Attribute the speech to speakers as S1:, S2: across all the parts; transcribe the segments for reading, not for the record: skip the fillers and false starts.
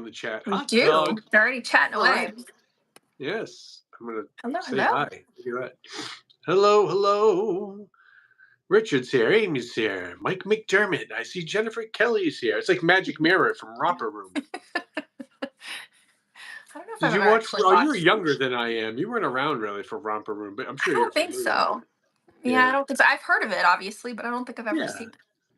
S1: the chat.
S2: We
S1: Hot
S2: do.
S1: dog.
S2: They're already chatting
S1: All
S2: away.
S1: right. Yes. I'm going
S2: Hello,
S1: to say
S2: hello.
S1: hi. Look at that. Hello, hello. Richard's here. Amy's here. Mike McDermott. I see Jennifer Kelly's here. It's like Magic Mirror from Romper Room.
S2: I don't know if
S1: Did
S2: I've
S1: you
S2: ever
S1: watch?
S2: actually
S1: Oh, you were
S2: watched.
S1: younger than I am. You weren't around really for Romper Room, but I'm
S2: I
S1: sure you're
S2: don't think
S1: familiar with
S2: so.
S1: it.
S2: Yeah, I
S1: Yeah.
S2: don't think so. I've heard of it, obviously, but I don't think I've ever
S1: Yeah.
S2: seen it.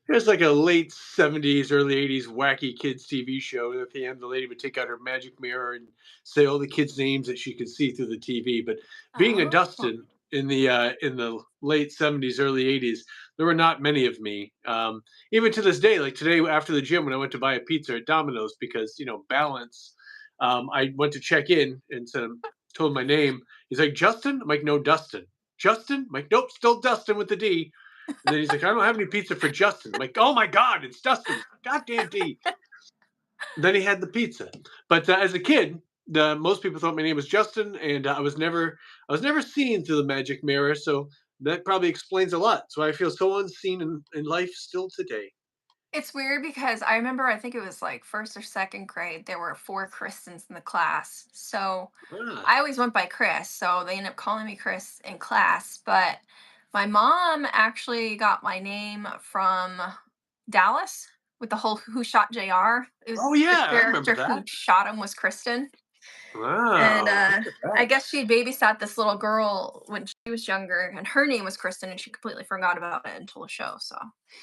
S1: There's like a late 70s, early 80s wacky kids TV show. And at the end, the lady would take out her magic mirror and say all the kids' names that she could see through the TV. But being a
S2: Oh.
S1: Dustin in the late 70s, early 80s, there were not many of me. Even to this day, like today after the gym when I went to buy a pizza at Domino's because balance. I went to check in and told my name. He's like, Justin? I'm like, no, Dustin. Justin? I'm like, nope, still Dustin with the D. And then he's like, I don't have any pizza for Justin. I'm like, oh my God, it's Dustin. Goddamn D. Then he had the pizza. But as a kid, most people thought my name was Justin, and I was never seen through the magic mirror. So that probably explains a lot. So I feel so unseen in life still today.
S2: It's weird because I remember, I think it was like first or second grade, there were 4 Kristens in the class. So
S1: Ah,
S2: I always went by Chris. So they ended up calling me Chris in class. But my mom actually got my name from Dallas with the whole Who Shot JR. It was
S1: oh
S2: the
S1: yeah, I remember
S2: character who
S1: that.
S2: shot him was Kristen. And
S1: Wow, look at
S2: I
S1: that.
S2: guess she babysat this little girl when she was younger, and her name was Kristen, and she completely forgot about it until the show. So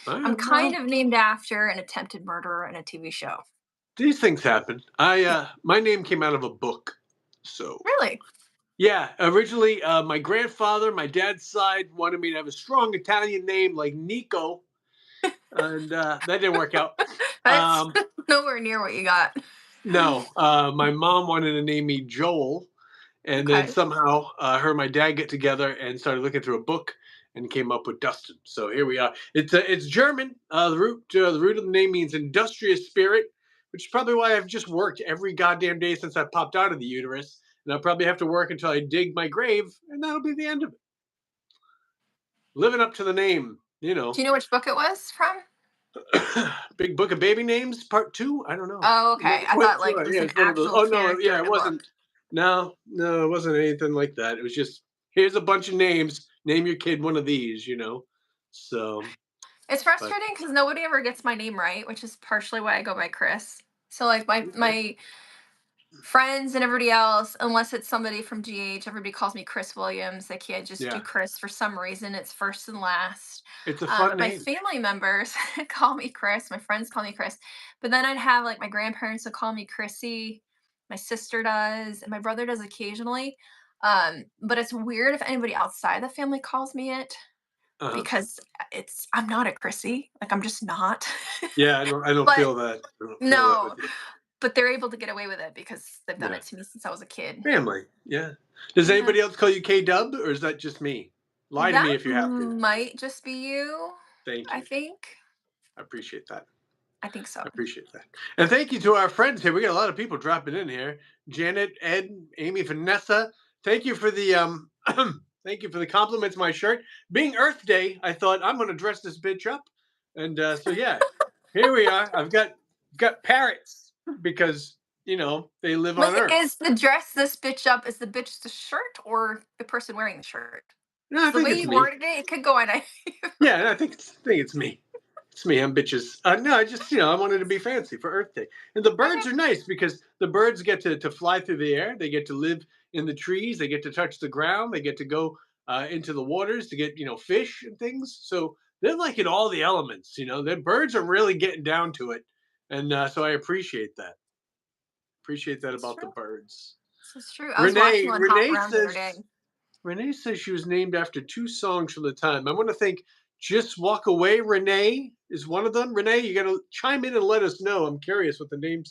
S2: I'm kind
S1: Well,
S2: of named after an attempted murderer in a TV show.
S1: these things happen. My name came out of a book. So
S2: Really?
S1: yeah, originally my grandfather, my dad's side, wanted me to have a strong Italian name like Nico, and that didn't work out.
S2: That's
S1: Um,
S2: nowhere near what you got.
S1: no, my mom wanted to name me Joel, and then
S2: Okay.
S1: somehow her and my dad get together and started looking through a book and came up with Dustin. So here we are. It's German. The root of the name means industrious spirit, which is probably why I've just worked every goddamn day since I popped out of the uterus, and I'll probably have to work until I dig my grave, and that'll be the end of it. Living up to the name,
S2: Do you know which book it was from?
S1: Big Book of Baby Names, Part 2. I don't know.
S2: Oh,
S1: I'm
S2: okay.
S1: not
S2: I
S1: quite
S2: thought like it
S1: sure.
S2: was
S1: Yeah,
S2: an
S1: it's one of those.
S2: actual
S1: Oh no,
S2: character
S1: yeah,
S2: in
S1: it
S2: a book.
S1: wasn't. No, it wasn't anything like that. It was just here's a bunch of names. Name your kid one of these. So,
S2: It's
S1: but
S2: frustrating because nobody ever gets my name right, which is partially why I go by Chris. So like my
S1: okay.
S2: my friends and everybody else, unless it's somebody from GH, everybody calls me Chris Williams. They can't just do
S1: Yeah,
S2: Chris for some reason. It's first and last.
S1: it's a fun
S2: But my
S1: name.
S2: family members call me Chris. My friends call me Chris. But then I'd have like my grandparents would call me Chrissy. My sister does, and my brother does occasionally. But it's weird if anybody outside the family calls me it
S1: Uh-huh.
S2: because I'm not a Chrissy. Like I'm just not.
S1: Yeah, I don't
S2: But
S1: feel that. I don't feel that with
S2: no,
S1: you.
S2: but they're able to get away with it because they've done
S1: Yeah,
S2: it to me since I was a kid.
S1: family. Yeah. Does
S2: Yeah.
S1: anybody else call you K Dub, or is that just me? Lie to me
S2: That
S1: if you have to.
S2: might just be you,
S1: Thank
S2: I
S1: you.
S2: think.
S1: I appreciate that.
S2: I think so.
S1: I appreciate that. And thank you to our friends here. We got a lot of people dropping in here. Janet, Ed, Amy, Vanessa. Thank you for the thank you for the compliments on my shirt. Being Earth Day, I thought I'm gonna dress this bitch up. And so yeah, here we are. I've got parrots because they live on
S2: Wait,
S1: Earth.
S2: is the dress this bitch up? Is the bitch the shirt or the person wearing the shirt?
S1: No, I
S2: The
S1: think
S2: way
S1: it's
S2: you
S1: me.
S2: worded it, it could go on.
S1: Yeah, I think it's me. It's me. I'm bitches. No, I just I wanted to be fancy for Earth Day, and the
S2: Okay.
S1: birds are nice because the birds get to fly through the air. They get to live in the trees. They get to touch the ground. They get to go into the waters to get fish and things. So they're like in all the elements. The birds are really getting down to it, and so I appreciate that. Appreciate that
S2: It's
S1: about the
S2: true.
S1: birds.
S2: This is true. I was watching
S1: Renee,
S2: one hop
S1: Renee
S2: around the other
S1: says
S2: day.
S1: Renee says she was named after two songs from the time. I want to think Just Walk Away, Renee is one of them. Renee, you got to chime in and let us know. I'm curious what the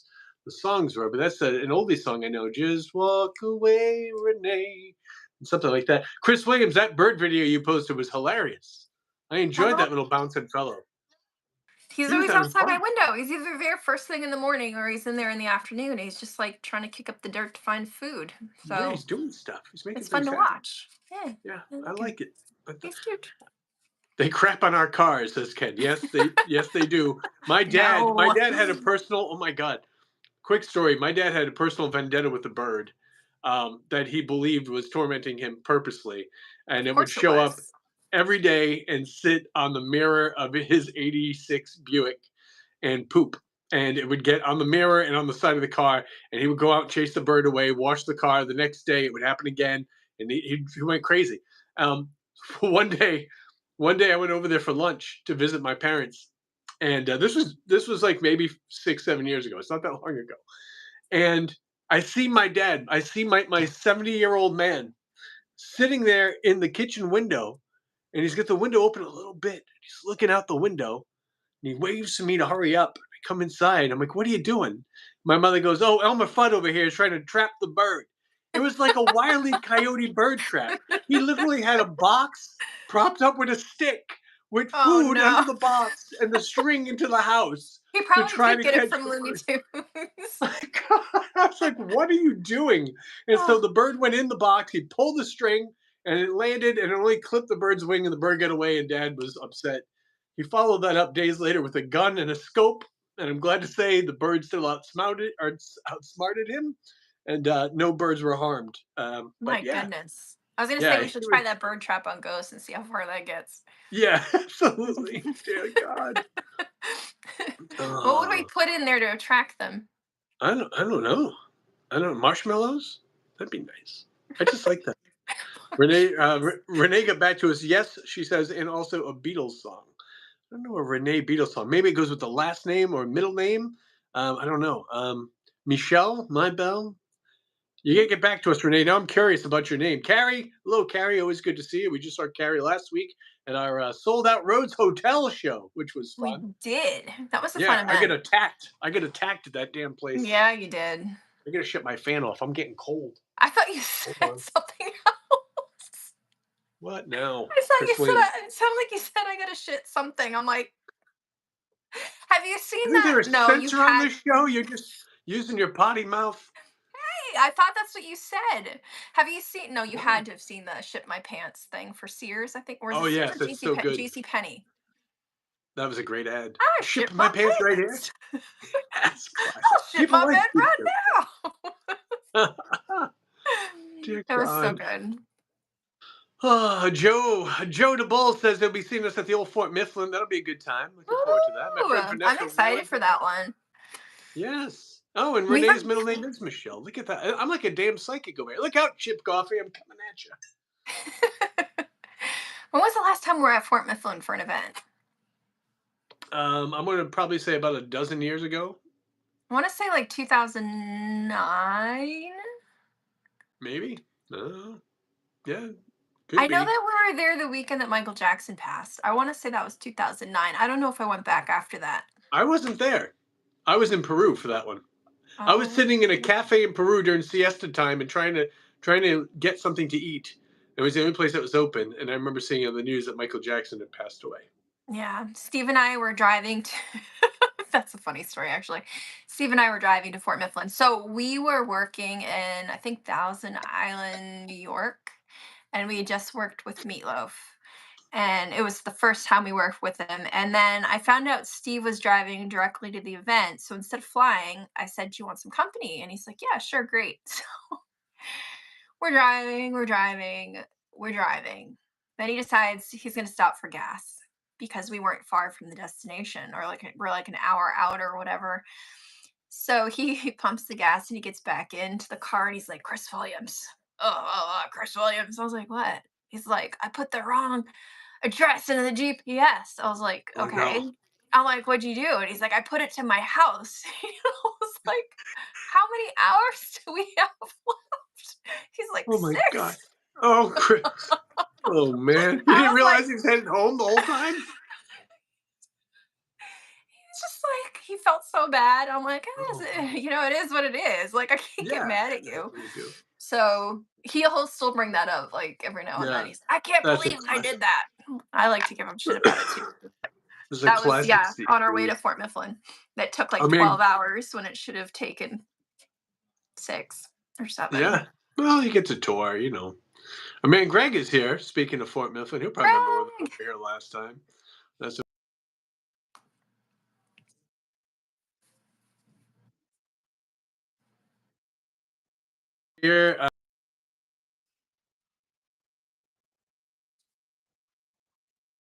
S1: songs were, but that's an oldie song I know. Just Walk Away, Renee. Something like that. Chris Williams, that bird video you posted was hilarious. I enjoyed
S2: Oh,
S1: that little bouncing fellow.
S2: he's
S1: He was
S2: always
S1: having
S2: outside my
S1: fun.
S2: window. He's either there first thing in the morning or he's in there in the afternoon. He's just like trying to kick up the dirt to find food.
S1: Yeah,
S2: So
S1: he's doing stuff. He's making
S2: it's fun
S1: things
S2: to
S1: happen.
S2: watch. Yeah,
S1: Yeah,
S2: I
S1: I
S2: like him.
S1: like it. But
S2: He's cute.
S1: they crap on our cars, says Ken. Yes, they do. My dad
S2: No.
S1: had a personal. Oh my god, quick story. My dad had a personal vendetta with a bird that he believed was tormenting him purposely, and
S2: Of
S1: it would
S2: course it
S1: show up
S2: was.
S1: every day and sit on the mirror of his '86 Buick and poop. And it would get on the mirror and on the side of the car, and he would go out and chase the bird away, wash the car. The next day, it would happen again, and he went crazy. Um, one day, one day I went over there for lunch to visit my parents, and this was like maybe 6 7 years ago. It's not that long ago, and I see my dad. I see my 70-year-old man sitting there in the kitchen window, and he's got the window open a little bit. He's looking out the window, and he waves to me to hurry up. I come inside. I'm like, "What are you doing?" My mother goes, "Oh, Elmer Fudd over here is trying to trap the bird." It was like a Wile E. Coyote bird trap. He literally had a box propped up with a stick with
S2: Oh
S1: food under
S2: no.
S1: the box and the string into the house
S2: He
S1: to
S2: probably
S1: try
S2: did
S1: to
S2: get it
S1: catch
S2: from
S1: the
S2: Looney
S1: bird.
S2: Tunes.
S1: My God, I was like, "What are you doing?" And so
S2: Oh
S1: the bird went in the box. He pulled the string, and it landed, and it only clipped the bird's wing, and the bird got away. And Dad was upset. He followed that up days later with a gun and a scope, and I'm glad to say the bird still outsmarted him, and no birds were harmed. But
S2: my
S1: yeah,
S2: goodness. I was gonna say
S1: yeah,
S2: we should
S1: he
S2: try
S1: was,
S2: that bird trap on ghosts and see how far that gets.
S1: yeah, absolutely, dear God.
S2: What would we
S1: Oh,
S2: put in there to attract them?
S1: I don't know. I don't know, marshmallows. That'd be nice. I just like that. Renee got back to us. Yes, she says, and also a Beatles song. I don't know a Renee Beatles song. Maybe it goes with the last name or middle name. I don't know. Michelle, my belle. You gotta get back to us, Renee. Now I'm curious about your name, Carrie. Hello, Carrie. Always good to see you. We just saw Carrie last week at our sold out Rhodes Hotel show, which was
S2: We
S1: fun.
S2: did. That was a fun
S1: Yeah, I get
S2: event.
S1: attacked. I get attacked at that damn place.
S2: Yeah, you did.
S1: I gotta shut my fan off. I'm getting cold.
S2: I thought you
S1: Hold
S2: said
S1: on.
S2: something else.
S1: What now,
S2: I thought you
S1: Chris
S2: said
S1: Williams?
S2: it sounded like you said I gotta shit something. I'm like, have you seen
S1: Isn't
S2: that?
S1: there a
S2: No, you
S1: censor on
S2: had.
S1: this show? You're just using your potty mouth.
S2: Hey, I thought that's what you said. Have you seen? No, you
S1: No.
S2: had to have seen the shit my pants thing for Sears, I think. Or is
S1: Oh
S2: it Sears
S1: yes,
S2: or
S1: that's so good.
S2: JC Penney?
S1: That was a great ad.
S2: I
S1: Ship
S2: shit
S1: my
S2: my
S1: pants right here.
S2: pants.
S1: That's classic.
S2: I'll shit
S1: People
S2: my
S1: like
S2: bed
S1: good
S2: right now.
S1: shit. Dear
S2: It was so
S1: God.
S2: good.
S1: Oh, Joe DeBull says they'll be seeing us at the old Fort Mifflin. That'll be a good time. Looking forward to that. My
S2: Woo!
S1: friend
S2: I'm
S1: Vanessa
S2: excited
S1: Ward
S2: for
S1: going.
S2: that one.
S1: Yes. Oh, and
S2: We have.
S1: Renee's middle name is Michelle. Look at that. I'm like a damn psychic over here. Look out, Chip Coffee. I'm coming at you.
S2: When was the last time we were at Fort Mifflin for an event?
S1: I'm going to probably say about a dozen years ago,
S2: I want to say like 2009.
S1: maybe. Yeah,
S2: I
S1: could
S2: know
S1: be.
S2: that we were there the weekend that Michael Jackson passed. I want to say that was 2009. I don't know if I went back after that.
S1: I wasn't there. I was in Peru for that one. I was
S2: Oh,
S1: sitting in a cafe in Peru during siesta time and trying to get something to eat. It was the only place that was open, and I remember seeing on the news that Michael Jackson had passed away.
S2: yeah. Steve and I were driving to. That's a funny story, actually. Steve and I were driving to Fort Mifflin. So we were working in, I think, Thousand Island, New York, and we had just worked with Meatloaf. And it was the first time we worked with him. And then I found out Steve was driving directly to the event. So instead of flying, I said, "Do you want some company?" And he's like, "Yeah, sure, great." So we're driving, we're driving, we're driving. Then he decides he's going to stop for gas because we weren't far from the destination, or like we're like an hour out or whatever. So he pumps the gas and he gets back into the car and he's like, "Chris Williams." Chris Williams. I was like, "What?" He's like, "I put the wrong address into the GPS." I was like,
S1: Oh
S2: "Okay."
S1: no!
S2: I'm like, "What'd you do?" And he's like, "I put it to my house." I was like, "How many hours do we have left?" He's like,
S1: Oh my God!
S2: 6.
S1: Oh, Chris! Oh man! You
S2: I
S1: didn't
S2: was like,
S1: realize he was headed home the whole time?
S2: it's just like he felt so bad. I'm like,
S1: Oh
S2: "Eh, it is what it is. Like, I can't get
S1: yeah,
S2: mad at
S1: that's
S2: you."
S1: what you do.
S2: So he'll still bring that up like every now and then.
S1: Yeah,
S2: He's, "I can't
S1: that's a
S2: believe I
S1: classic.
S2: did that." I like to give him shit about it too.
S1: This is a
S2: That was,
S1: classic
S2: yeah,
S1: Steve.
S2: on our way to Fort Mifflin. That took
S1: I
S2: like
S1: mean,
S2: 12 hours when it should have taken 6 or 7.
S1: yeah. Well, you get to tour, you know. I mean, Greg is here. Speaking of Fort Mifflin, he'll probably remember when we
S2: Greg.
S1: were here last time. That's here.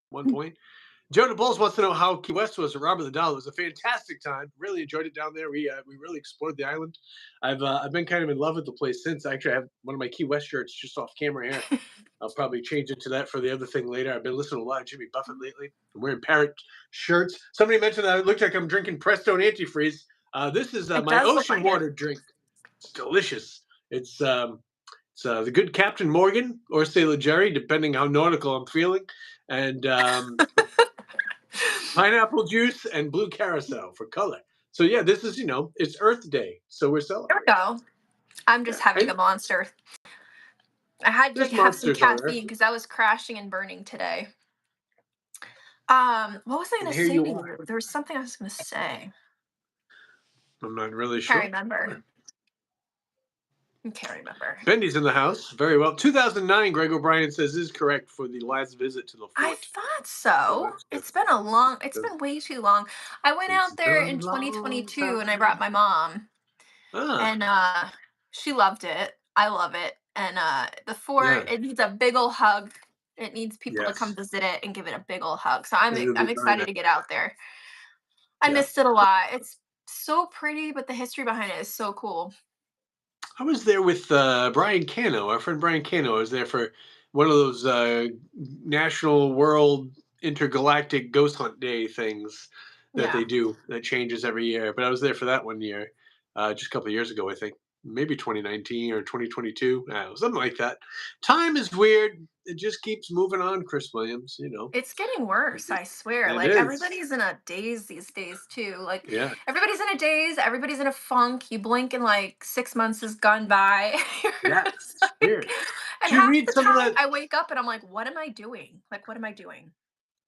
S1: One point. Joe DeBulls wants to know how Key West was at Robert the Doll. It was a fantastic time. Really enjoyed it down there. We really explored the island. I've been kind of in love with the place since. Actually, I have one of my Key West shirts just off camera here. I'll probably change it to that for the other thing later. I've been listening to a lot of Jimmy Buffett lately. I'm wearing parrot shirts. Somebody mentioned that it looked like I'm drinking Prestone antifreeze. This is
S2: It
S1: my
S2: does look
S1: ocean
S2: like it.
S1: water drink. It's delicious. It's the good Captain Morgan or Sailor Jerry, depending how nautical I'm feeling, and pineapple juice and blue carousel for color. So yeah, this is it's Earth Day, so we're
S2: There we
S1: celebrating.
S2: go. I'm just
S1: Yeah,
S2: having
S1: and
S2: a monster. I had to
S1: there's
S2: have some
S1: monsters on Earth,
S2: caffeine because I was crashing and burning today. What was I
S1: and
S2: gonna
S1: here
S2: say to
S1: you are.
S2: you? There was something I was gonna say.
S1: I'm not really
S2: Can't
S1: sure.
S2: remember. I can't remember.
S1: Bendy's in the house. Very well. 2009, Greg O'Brien says is correct for the last visit to the
S2: I
S1: fort.
S2: thought
S1: So
S2: so.
S1: that's good.
S2: It's been a long. It's
S1: Because
S2: been way too long. I went
S1: it's
S2: out
S1: been
S2: there
S1: a
S2: in
S1: long
S2: 2022 and I brought
S1: time.
S2: my mom,
S1: Ah,
S2: and she loved it. I love it. And the fort,
S1: yeah,
S2: it needs a big ol' hug. It needs people to come
S1: yes.
S2: visit it and give it a big ol' hug. So
S1: It'll
S2: I'm
S1: be very
S2: excited
S1: nice.
S2: to get out there. I
S1: Yeah.
S2: missed it a lot. It's so pretty, but the history behind it is so cool.
S1: I was there with Brian Cano, our friend Brian Cano. I was there for one of those national, world, intergalactic ghost hunt day things that
S2: Yeah.
S1: they do that changes every year. But I was there for that one year, just a couple of years ago, I think. Maybe 2019 or 2022, something like that. Time is weird. It just keeps moving on, Chris Williams.
S2: It's getting worse, I swear.
S1: It
S2: Like
S1: is.
S2: everybody's in a daze these days too. Like
S1: Yeah.
S2: everybody's in a daze, everybody's in a funk. You blink and like 6 months has gone by. You're
S1: Yeah.
S2: just
S1: It's
S2: like,
S1: weird.
S2: and
S1: Did you
S2: half
S1: read
S2: the
S1: some of
S2: time
S1: that?
S2: I wake up and I'm like, what am I doing? Like, what am I doing?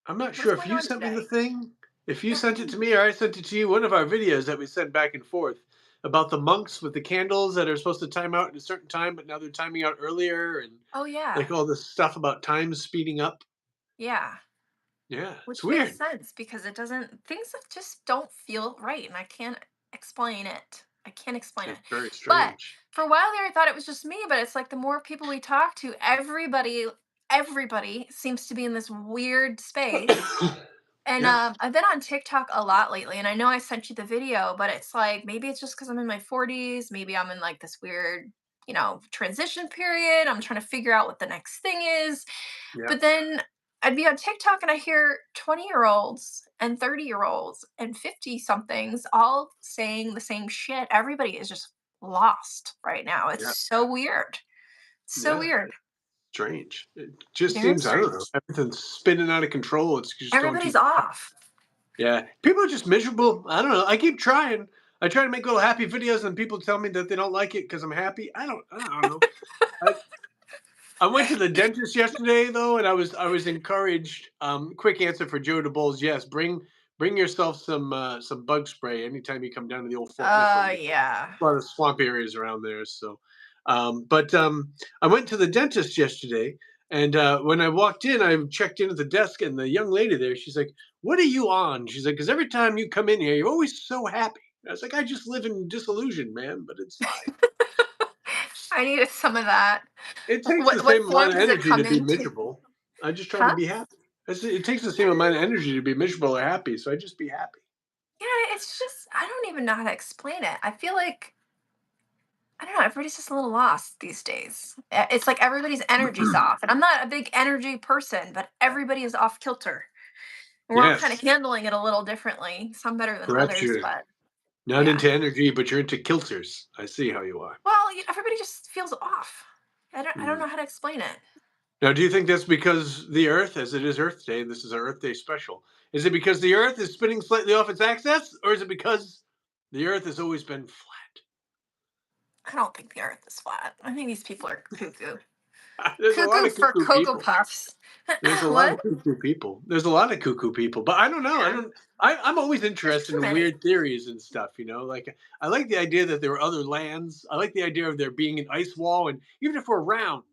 S1: I'm not
S2: What is
S1: sure if
S2: going
S1: you
S2: on
S1: sent me the
S2: today?
S1: thing. If you sent it to me or I sent it to you, one of our videos that we sent back and forth about the monks with the candles that are supposed to time out at a certain time, but now they're timing out earlier, and
S2: Oh
S1: like
S2: yeah.
S1: all this stuff about time speeding up.
S2: Yeah.
S1: Yeah, it's
S2: Which makes
S1: weird.
S2: sense because it doesn't things that just don't feel right and I can't explain it. I can't explain it.
S1: It's very
S2: But
S1: strange.
S2: for a while there I thought it was just me, but it's like the more people we talk to, everybody seems to be in this weird space. And
S1: Yeah,
S2: I've been on TikTok a lot lately and I know I sent you the video, but it's like maybe it's just cuz I'm in my 40s, maybe I'm in like this weird, transition period. I'm trying to figure out what the next thing is.
S1: yeah,
S2: But then I'd be on TikTok and I hear 20-year-olds and 30-year-olds and 50 somethings all saying the same shit. Everybody is just lost right now. It's
S1: yeah,
S2: so weird. So
S1: yeah.
S2: weird.
S1: Strange. It just
S2: Very
S1: seems, I don't know,
S2: strange.
S1: everything's spinning out of control. It's just going too
S2: Everybody's
S1: fast.
S2: off.
S1: Yeah, people are just miserable. I don't know. I keep trying. I try to make little happy videos, and people tell me that they don't like it because I'm happy. I don't know. I, I went to the dentist yesterday though, and I was encouraged. Quick answer for Joe DeBowles: yes, bring yourself some bug spray anytime you come down to the old Fort Mifflin.
S2: Yeah.
S1: A lot of swamp areas around there. So, but I went to the dentist yesterday, and when I walked in, I checked in at the desk, and the young lady there, she's like, "What are you on?" She's like, "Because every time you come in here, you're always so happy." I was like, "I just live in disillusion, man, but it's fine."
S2: I needed some of that.
S1: It takes the
S2: What
S1: same
S2: form
S1: amount of
S2: does it
S1: energy
S2: come
S1: to be
S2: into?
S1: miserable. I just try to
S2: Huh?
S1: be happy. It takes the same amount of energy to be miserable or happy, so I just be happy.
S2: Yeah, it's just I don't even know how to explain it. I feel like I don't know, everybody's just a little lost these days. It's like everybody's energy's off. And I'm not a big energy person, but everybody is off kilter. We're all kind of
S1: Yes,
S2: handling it a little differently. Some better than
S1: perhaps
S2: others,
S1: you're
S2: but
S1: not
S2: yeah.
S1: into energy, but you're into kilters. I see how you are.
S2: Well, everybody just feels off. I don't
S1: Mm.
S2: know how to explain it.
S1: Now, do you think that's because the Earth, as it is Earth Day, and this is our Earth Day special, is it because the Earth is spinning slightly off its axis, or is it because the Earth has always been
S2: I don't think the earth is flat. I think these people are cuckoo.
S1: flat? There's a lot
S2: Cuckoo
S1: of
S2: for
S1: cuckoo
S2: Cocoa
S1: people.
S2: Puffs.
S1: There's a lot
S2: What?
S1: of cuckoo people. There's a lot of cuckoo people, but I don't know. I
S2: Yeah.
S1: don't. I'm always
S2: There's
S1: interested
S2: too
S1: in
S2: many.
S1: weird theories and stuff. Like I like the idea that there are other lands. I like the idea of there being an ice wall, and even if we're round,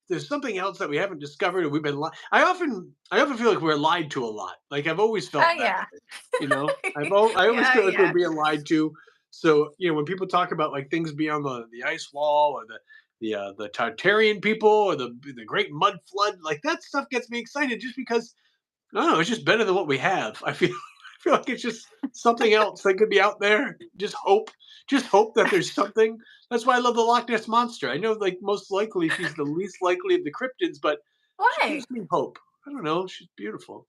S1: there's something else that we haven't discovered, or we've been. I often feel like we're lied to a lot. Like I've always
S2: Oh
S1: felt that
S2: yeah.
S1: way. I always
S2: Yeah,
S1: feel like we're
S2: yeah.
S1: being lied to. So when people talk about like things beyond the ice wall or the Tartarian people or the Great Mud Flood, like that stuff gets me excited just because I don't know, it's just better than what we have. I feel I feel like it's just something else that could be out there. Just hope that there's something. That's why I love the Loch Ness monster. I know, like most likely she's the least likely of the cryptids, but she
S2: Why?
S1: gives me hope. I don't know. She's beautiful.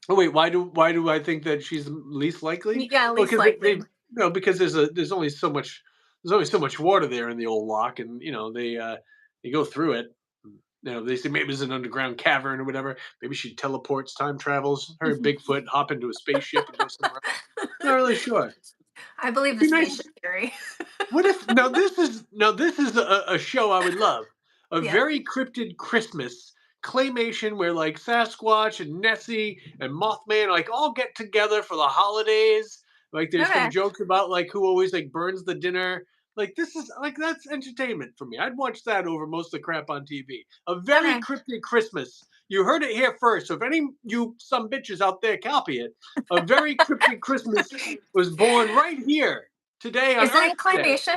S1: Oh wait, why do I think that she's the least likely?
S2: Yeah,
S1: Well,
S2: least
S1: because they
S2: likely.
S1: because there's only so much water there in the old loch, and they go through it. They say maybe it's an underground cavern or whatever. Maybe she teleports, time travels. Her and Bigfoot hop into a spaceship and go somewhere else. Not really sure.
S2: I believe
S1: It'd
S2: the
S1: be
S2: spaceship
S1: nice.
S2: theory.
S1: What if now this is a show I would love. A
S2: Yeah.
S1: very cryptid Christmas claymation where like Sasquatch and Nessie and Mothman like all get together for the holidays. Like there's some
S2: Okay.
S1: jokes about like who always like burns the dinner. Like this is like that's entertainment for me. I'd watch that over most of the crap on TV. A very
S2: Okay.
S1: cryptid Christmas. You heard it here first. So if any you some bitches out there copy it, a very cryptid Christmas was born right here today on
S2: Is it
S1: Earth
S2: in
S1: Day.
S2: claymation?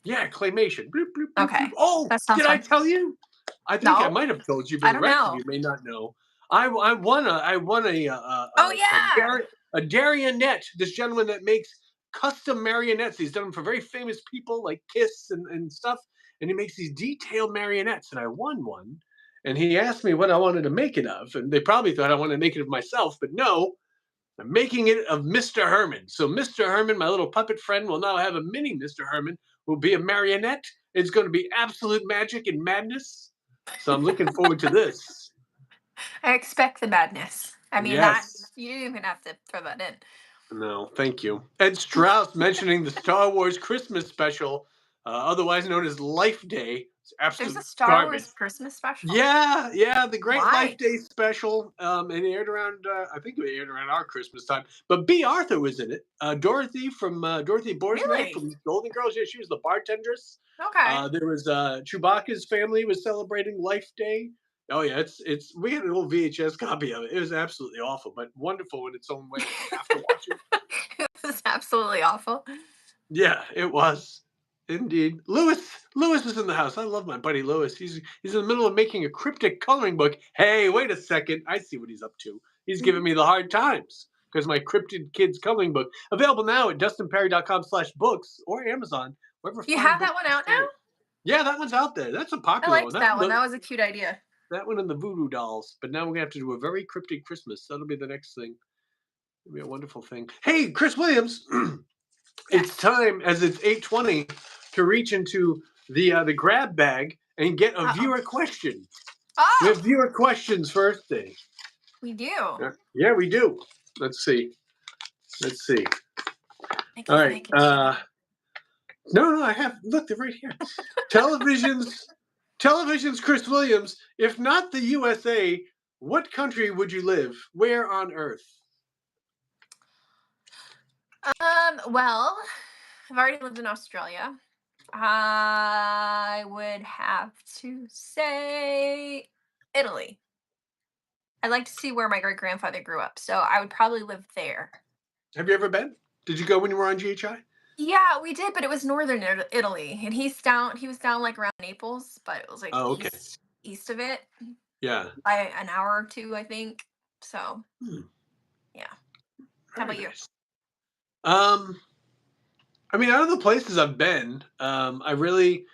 S1: Yeah, claymation. Bloop, bloop, bloop, bloop.
S2: Okay.
S1: Oh,
S2: That sounds
S1: did I
S2: fun.
S1: tell you? I think I
S2: No?
S1: might have told you, but
S2: I
S1: the
S2: don't
S1: rest of
S2: know.
S1: you may not know. I won
S2: Oh, yeah!
S1: a Darionette. This gentleman that makes custom marionettes. He's done them for very famous people like Kiss and stuff. And he makes these detailed marionettes. And I won one. And he asked me what I wanted to make it of. And they probably thought I wanted to make it of myself, but no, I'm making it of Mr. Herman. So Mr. Herman, my little puppet friend, will now have a mini Mr. Herman, who will be a marionette. It's going to be absolute magic and madness. So I'm looking forward to this.
S2: I expect the madness. I mean, that
S1: Yes.
S2: you didn't even have to throw that in.
S1: No, thank you. Ed Strauss mentioning the Star Wars Christmas special, otherwise known as Life Day. It's
S2: There's a
S1: absolute
S2: Star
S1: garbage.
S2: Wars Christmas special?
S1: Yeah, yeah, the Great
S2: Why?
S1: Life Day special. It aired around, I think it aired around our Christmas time. But B. Arthur was in it. Dorothy from Dorothy Borsnag
S2: Really?
S1: from Golden Girls. Yeah, she was the bartendress.
S2: Okay.
S1: There was Chewbacca's family was celebrating Life Day. Oh yeah, it's. We had an old VHS copy of it. It was absolutely awful, but wonderful in its own way when you have to watch it.
S2: It was absolutely awful.
S1: Yeah, it was. Indeed. Lewis is in the house. I love my buddy Lewis. He's in the middle of making a cryptic coloring book. Hey, wait a second. I see what he's up to. He's giving me the hard times because my cryptid kids coloring book available now at dustinperry.com/books or Amazon, wherever
S2: You
S1: fine
S2: have that
S1: books
S2: one
S1: are
S2: out now?
S1: sold. Yeah, that one's out there. That's a
S2: I
S1: popular one.
S2: liked that one. That was a cute idea.
S1: That one and the voodoo dolls. But now we're gonna have to do a very cryptic Christmas. That'll be the next thing. It'll be a wonderful thing. Hey, Chris Williams. It's
S2: Yes.
S1: time as it's 8:20 to reach into the grab bag and get a
S2: Uh-oh.
S1: viewer question. We
S2: Oh,
S1: have viewer questions for Earth Day.
S2: we do.
S1: Yeah, we do. Let's see. Let's see.
S2: I
S1: All
S2: can't
S1: right.
S2: make it to
S1: No, I have. Look, they're right here. Television's Television's Chris Williams. If not the USA, what country would you live? Where on Earth?
S2: Well, I've already lived in Australia. I would have to say Italy. I'd like to see where my great grandfather grew up, so I would probably live there.
S1: Have you ever been? Did you go when you were on GHI?
S2: Yeah, we did, but it was northern Italy, and he was down like around Naples, but it was like
S1: Oh, okay.
S2: east of it
S1: Yeah.
S2: by an hour or two, I think. So
S1: Hmm,
S2: yeah. How
S1: very
S2: about you?
S1: nice. Um, I mean, out of the places I've been, I really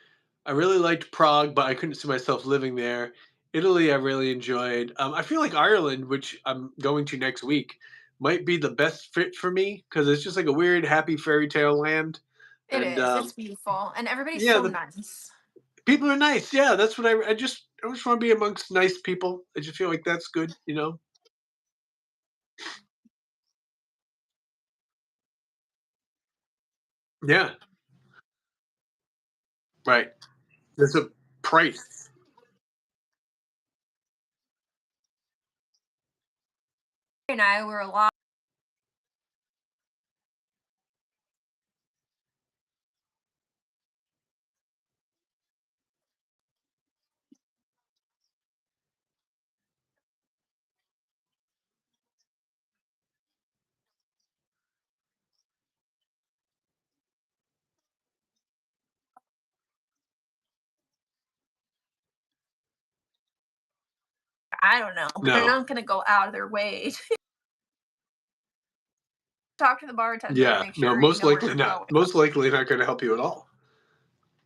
S1: liked Prague, but I couldn't see myself living there. Italy, I really enjoyed. I feel like Ireland, which I'm going to next week, might be the best fit for me because it's just like a weird, happy fairy tale land,
S2: It
S1: and
S2: is. It's beautiful, and everybody's
S1: yeah,
S2: so
S1: the
S2: nice.
S1: people are nice. Yeah, that's what I just want to be amongst nice people. I just feel like that's good. Yeah, right. There's a price.
S2: And I were a lot. I don't know. They're
S1: No.
S2: not gonna go out of their way to talk to the bartender and
S1: Yeah.
S2: make
S1: No,
S2: sure you
S1: most
S2: know where
S1: likely
S2: you're
S1: not.
S2: going
S1: Most likely not gonna help you at all.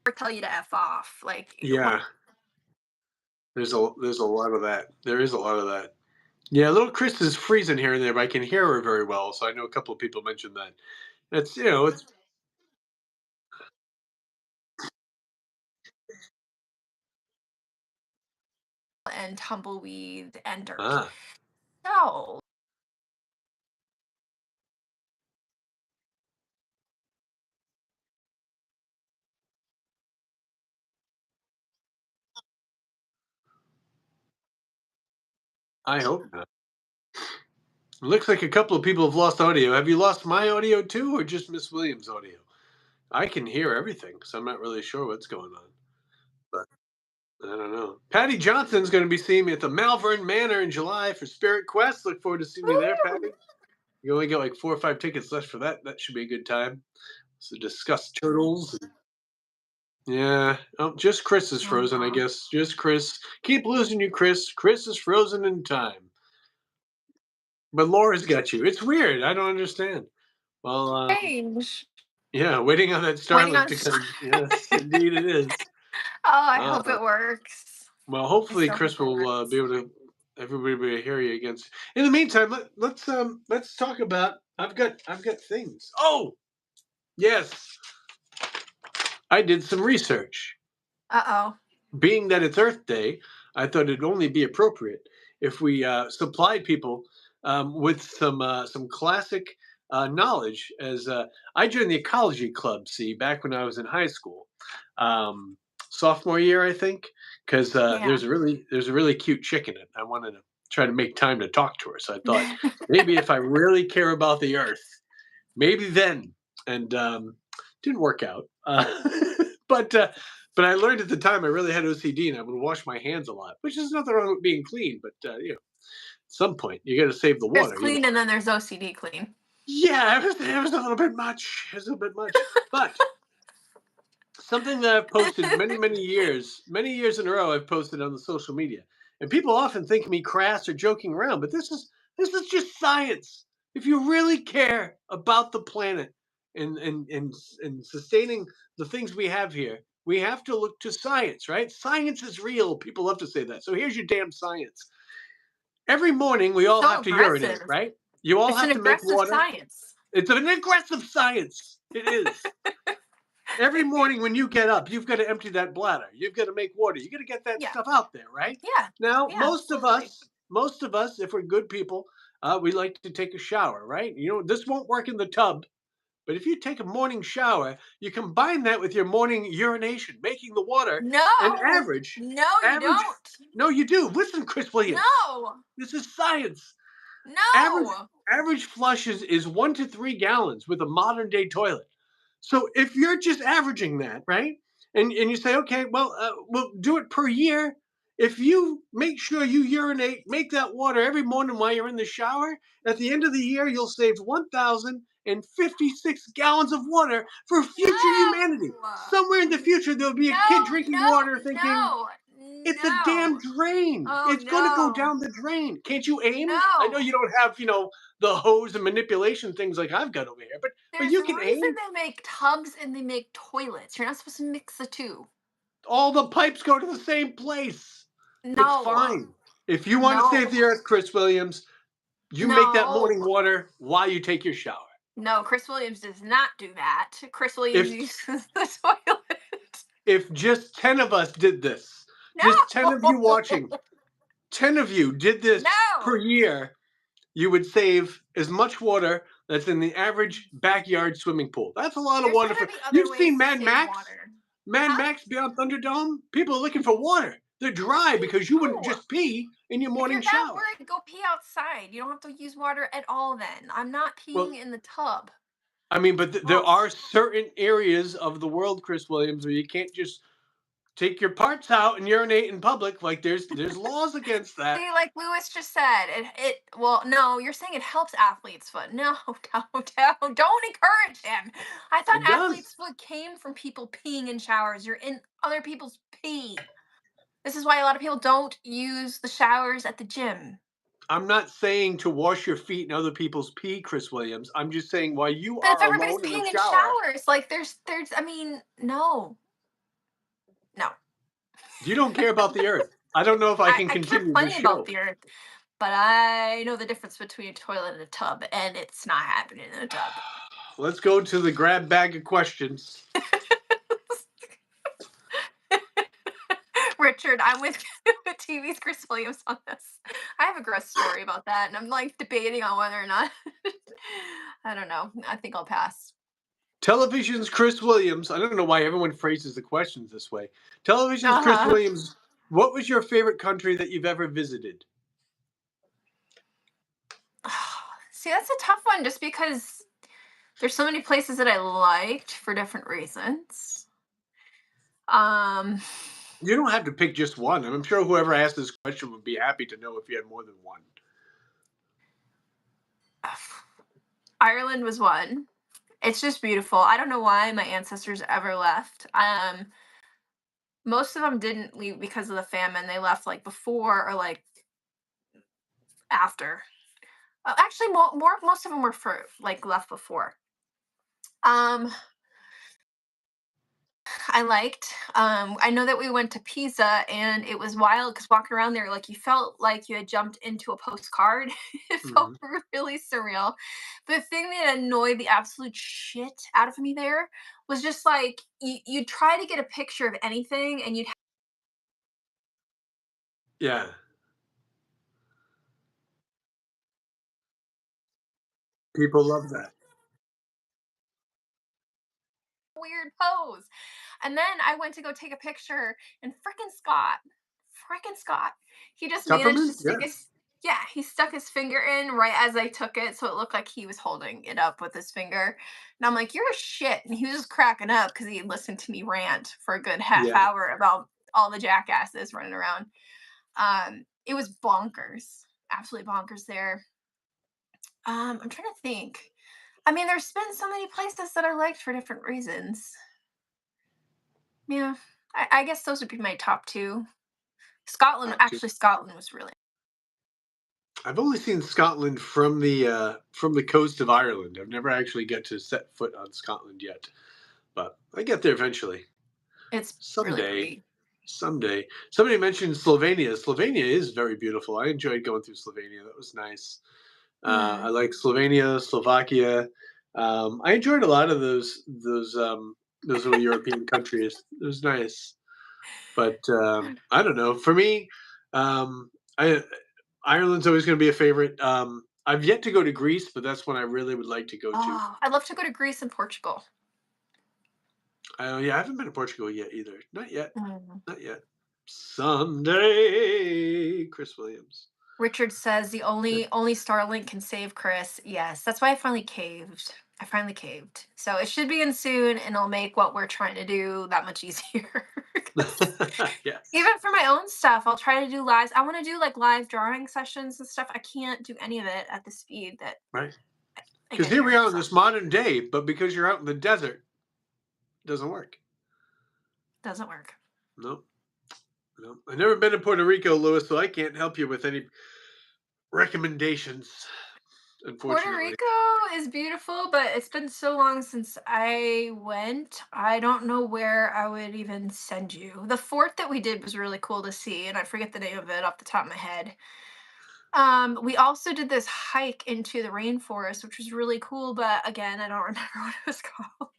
S2: or tell you to F off. Like, what?
S1: Yeah. There's a lot of that. There is a lot of that. Yeah, little Chris is freezing here and there, but I can hear her very well, so I know a couple of people mentioned that. It's, it's.
S2: And tumbleweed and dirt.
S1: Ah,
S2: No.
S1: I hope not. Looks like a couple of people have lost audio. Have you lost my audio too, or just Miss Williams' audio? I can hear everything, so I'm not really sure what's going on. But I don't know. Patty Johnson's going to be seeing me at the Malvern Manor in July for Spirit Quest. Look forward to seeing you there,
S2: Woo!
S1: Patty. You only got like 4 or 5 tickets left for that. That should be a good time. So discuss turtles. Yeah. Oh, just Chris is frozen, I
S2: Aw.
S1: guess. Just Chris. Keep losing you, Chris. Chris is frozen in time. But Laura's got you. It's weird. I don't understand. Well,
S2: Strange.
S1: yeah, waiting on that
S2: Waiting
S1: Starlink
S2: on
S1: to
S2: Star.
S1: come. Yes, indeed it is.
S2: Oh, I hope
S1: Uh,
S2: it works.
S1: well,
S2: I
S1: hopefully
S2: still hope
S1: Chris
S2: it
S1: will be
S2: works.
S1: able to. Everybody will hear you again. In the meantime, let's talk about. I've got things. Oh yes, I did some research.
S2: Uh-oh.
S1: Being that it's Earth Day, I thought it'd only be appropriate if we supplied people with some classic knowledge. As I joined the ecology club, see, back when I was in high school, um, sophomore year, I think, because
S2: Yeah.
S1: there's a really cute chick in it. I wanted to try to make time to talk to her, so I thought maybe if I really care about the Earth, maybe then. And didn't work out. But but I learned at the time I really had OCD and I would wash my hands a lot, which is nothing wrong with being clean. But at some point you got to save the
S2: There's
S1: water.
S2: clean and then there's OCD clean.
S1: Yeah, it was a little bit much. It was a little bit much. But something that I've posted many years in a row. I've posted on the social media, and people often think me crass or joking around. But this is just science. If you really care about the planet and sustaining the things we have here, we have to look to science, right? Science is real. People love to say that. So here's your damn science. Every morning we all
S2: So
S1: have to urinate,
S2: aggressive.
S1: right? You all
S2: It's an
S1: have to make
S2: aggressive
S1: water.
S2: science.
S1: It's an aggressive science. It is. Every morning when you get up, you've got to empty that bladder. You've got to make water. You got to get that
S2: Yeah.
S1: stuff out there, right?
S2: Yeah.
S1: Now,
S2: Yeah, absolutely.
S1: most of us, if we're good people, we like to take a shower, right? This won't work in the tub, but if you take a morning shower, you combine that with your morning urination, making the water an
S2: No. No, you
S1: average.
S2: don't.
S1: No, you do. Listen, Chris Williams,
S2: No.
S1: this is science. Average
S2: No.
S1: average flush is 1 to 3 gallons with a modern day toilet. So if you're just averaging that, right? And you say, okay, well, we'll do it per year. If you make sure you urinate, make that water every morning while you're in the shower, at the end of the year, you'll save 1,056 gallons of water for future humanity.
S2: No.
S1: Somewhere in the future, there'll be a kid
S2: No,
S1: drinking
S2: no,
S1: water thinking,
S2: no,
S1: it's a damn
S2: no.
S1: drain.
S2: Oh,
S1: It's going to go
S2: no.
S1: down the drain. Can't you aim? I know
S2: No.
S1: you don't have, the hose and manipulation things like I've got over here, but
S2: There's
S1: you
S2: a
S1: can
S2: reason
S1: aim.
S2: they make tubs and they make toilets. You're not supposed to mix the two.
S1: All the pipes go to the same place. It's
S2: No.
S1: fine. If you want to save
S2: No.
S1: the earth, Chris Williams, you make that
S2: No.
S1: morning water while you take your shower.
S2: No, Chris Williams does not do that. Chris Williams
S1: If
S2: uses the toilet.
S1: if just 10 of us did this, just 10 of you
S2: No.
S1: watching, 10 of you did this per
S2: No.
S1: year, you would save as much water that's in the average backyard swimming pool. That's a lot of
S2: There's
S1: water
S2: gonna
S1: for.
S2: be other
S1: You've
S2: ways
S1: seen
S2: to
S1: Mad
S2: save
S1: Max?
S2: water.
S1: Mad
S2: Huh?
S1: Max Beyond Thunderdome? People are looking for water. They're dry because you wouldn't
S2: No.
S1: just pee in your
S2: If
S1: morning
S2: you're that
S1: shower.
S2: worried, go pee outside. You don't have to use water at all then. I'm not
S1: Well,
S2: peeing in the tub.
S1: I mean, but there
S2: Gross.
S1: are certain areas of the world, Chris Williams, where you can't just take your parts out and urinate in public. Like there's laws against that.
S2: See, like Lewis just said, well, no, you're saying it helps athlete's foot. No, don't encourage him. I thought
S1: It does.
S2: athlete's foot came from people peeing in showers. You're in other people's pee. This is why a lot of people don't use the showers at the gym.
S1: I'm not saying to wash your feet in other people's pee, Chris Williams. I'm just saying while you
S2: But if
S1: are
S2: everybody's
S1: alone in the
S2: peeing in
S1: shower,
S2: showers, like I mean, no, no.
S1: you don't care about the earth. I don't know if I can
S2: I care
S1: continue this
S2: plenty about
S1: show.
S2: the earth, but I know the difference between a toilet and a tub, and it's not happening in a tub.
S1: Let's go to the grab bag of questions.
S2: Richard, I'm with TV's Chris Williams on this. I have a gross story about that, and I'm like debating on whether or not. I don't know. I think I'll pass.
S1: Television's Chris Williams. I don't know why everyone phrases the questions this way. Television's Chris
S2: Uh
S1: Williams. What was your favorite country that you've ever visited?
S2: huh. See, that's a tough one, just because there's so many places that I liked for different reasons. Um,
S1: You don't have to pick just one. I'm sure whoever asked this question would be happy to know if you had more than one.
S2: Ireland was one. It's just beautiful. I don't know why my ancestors ever left. Most of them didn't leave because of the famine. They left like before or like after. Actually, most of them were for like left before. Um, I liked. I know that we went to Pisa and it was wild because walking around there, like you felt like you had jumped into a postcard. It felt
S1: Mhm.
S2: really surreal. The thing that annoyed the absolute shit out of me there was just like you'd try to get a picture of anything and you'd
S1: Yeah. People love that.
S2: weird pose. And then I went to go take a picture, and frickin' Scott, he just managed to
S1: Peppermint?
S2: stick
S1: Yeah.
S2: his yeah, he stuck his finger in right as I took it, so it looked like he was holding it up with his finger. And I'm like, "You're a shit." And he was just cracking up because he had listened to me rant for a good half
S1: Yeah.
S2: hour about all the jackasses running around. It was bonkers, absolutely bonkers there. I'm trying to think. I mean, there's been so many places that I liked for different reasons. Yeah, I guess those would be my top 2. Scotland was really
S1: I've only seen Scotland from the coast of Ireland. I've never actually got to set foot on Scotland yet, but I get there eventually.
S2: it's really
S1: Someday.
S2: pretty.
S1: Someday. Somebody mentioned Slovenia. Slovenia is very beautiful. I enjoyed going through Slovenia. That was nice. I
S2: Mm.
S1: like Slovenia, Slovakia. I enjoyed a lot of those little European countries. It was nice, but I don't know. For me, I Ireland's always going to be a favorite. I've yet to go to Greece, but that's one I really would like to go to.
S2: Oh, I'd love to go to Greece and Portugal.
S1: Yeah, I haven't been to Portugal yet either. Not yet.
S2: Mm.
S1: Not yet. Someday, Chris Williams.
S2: Richard says the only Starlink can save Chris. Yes, that's why I finally caved. I finally caved. So it should be in soon, and it'll make what we're trying to do that much easier. 'Cause
S1: Yes,
S2: even for my own stuff, I'll try to do lives. I want to do like live drawing sessions and stuff. I can't do any of it at the speed that
S1: right.
S2: I
S1: Because
S2: get
S1: here we
S2: here.
S1: are in
S2: So
S1: this modern day, but because you're out in the desert, it doesn't work.
S2: doesn't work.
S1: No, no. I've never been to Puerto Rico, Lewis, so I can't help you with any recommendations,
S2: Puerto
S1: unfortunately.
S2: Rico is beautiful, but it's been so long since I went. I don't know where I would even send you. The fort that we did was really cool to see, and I forget the name of it off the top of my head. We also did this hike into the rainforest, which was really cool, but again, I don't remember what it was called.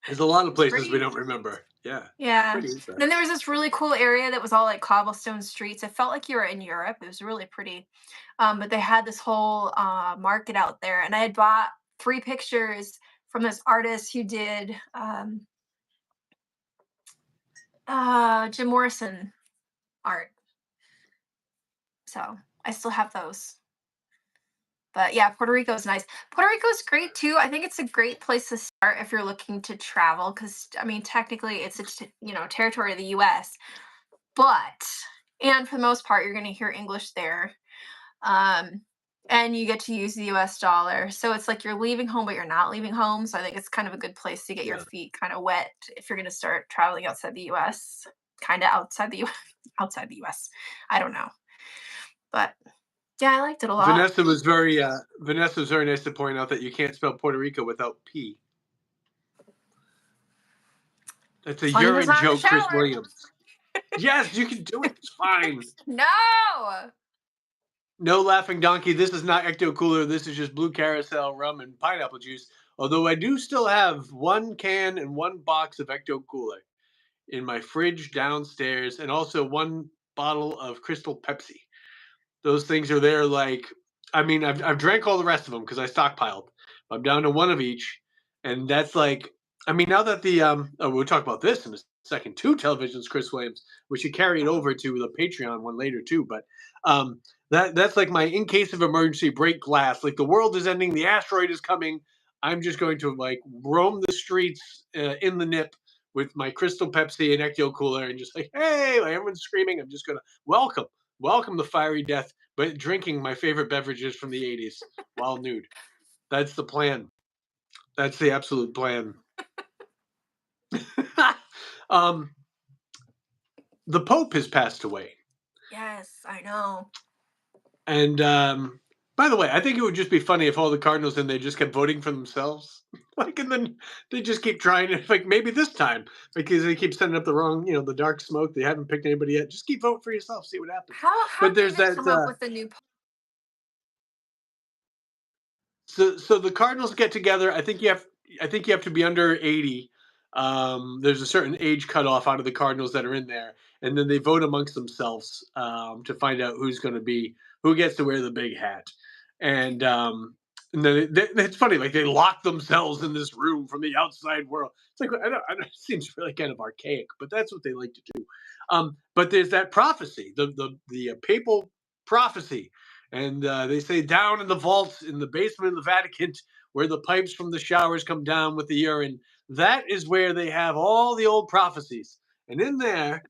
S1: There's a lot of
S2: It's
S1: places we
S2: pretty
S1: don't remember. Yeah,
S2: yeah.
S1: pretty
S2: Then
S1: interesting.
S2: there was this really cool area that was all like cobblestone streets. It felt like you were in Europe. It was really pretty. But they had this whole market out there, and I had bought 3 pictures from this artist who did Jim Morrison art. So I still have those. But yeah, Puerto Rico is nice. Puerto Rico is great too. I think it's a great place to start if you're looking to travel, because I mean, technically, it's territory of the U.S. But and for the most part, you're going to hear English there, um, and you get to use the U.S. dollar. So it's like you're leaving home, but you're not leaving home. So I think it's kind of a good place to get your
S1: Yeah.
S2: feet kind of wet if you're going to start traveling outside the U.S. Kind of outside the U.S. outside the US. I don't know. But yeah, I liked it a lot.
S1: Vanessa was very nice to point out that you can't spell Puerto Rico without P. That's a
S2: As long as it's
S1: urine
S2: not in the
S1: joke, Chris
S2: shower.
S1: Williams. Yes, you can do it. It's fine.
S2: No.
S1: No laughing donkey. This is not Ecto Cooler. This is just Blue Carousel rum and pineapple juice. Although I do still have one can and one box of Ecto Cooler in my fridge downstairs, and also one bottle of Crystal Pepsi. Those things are there. Like, I mean, I've drank all the rest of them because I stockpiled. I'm down to one of each, and that's like, I mean, now that we'll talk about this in a second. Two televisions, Chris Williams. We should carry it over to the Patreon one later too. But that's like my in case of emergency break glass. Like the world is ending, the asteroid is coming. I'm just going to like roam the streets in the nip with my Crystal Pepsi and Ecto Cooler, and just like, hey, like, everyone's screaming. I'm just gonna welcome the fiery death, but drinking my favorite beverages from the 80s while nude. That's the plan. That's the absolute plan. um, the Pope has passed away.
S2: Yes, I know.
S1: And by the way, I think it would just be funny if all the Cardinals and they just kept voting for themselves. Like, and then they just keep trying it. Like, maybe this time, because they keep sending up the wrong, the dark smoke. They haven't picked anybody yet. Just keep voting for yourself. See what happens.
S2: How
S1: But
S2: did
S1: there's
S2: they
S1: that.
S2: come up with the new
S1: So the Cardinals get together. I think you have to be under 80. There's a certain age cutoff out of the Cardinals that are in there, and then they vote amongst themselves to find out who gets to wear the big hat. And and then it's funny, like they lock themselves in this room from the outside world. It's like I don't it seems really kind of archaic, but that's what they like to do. But there's that prophecy, the papal prophecy, and they say down in the vaults in the basement of the Vatican, where the pipes from the showers come down with the urine, that is where they have all the old prophecies. And in there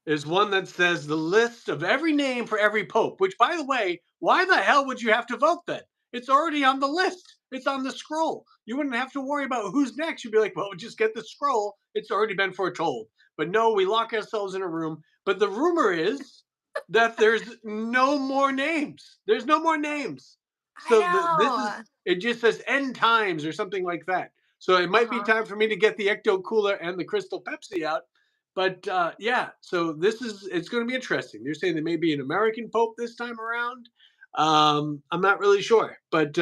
S1: is one that says the list of every name for every pope, which, by the way, why the hell would you have to vote then? It's already on the list. It's on the scroll. You wouldn't have to worry about who's next. You'd be like, well, just get the scroll. It's already been foretold. But no, we lock ourselves in a room. But the rumor is that there's no more names. There's no more names.
S2: I
S1: So
S2: know.
S1: it just says end times or something like that. So it might be
S2: Uh-huh.
S1: time for me to get the Ecto Cooler and the Crystal Pepsi out. But yeah, so it's going to be interesting. They're saying there may be an American Pope this time around. I'm not really sure, but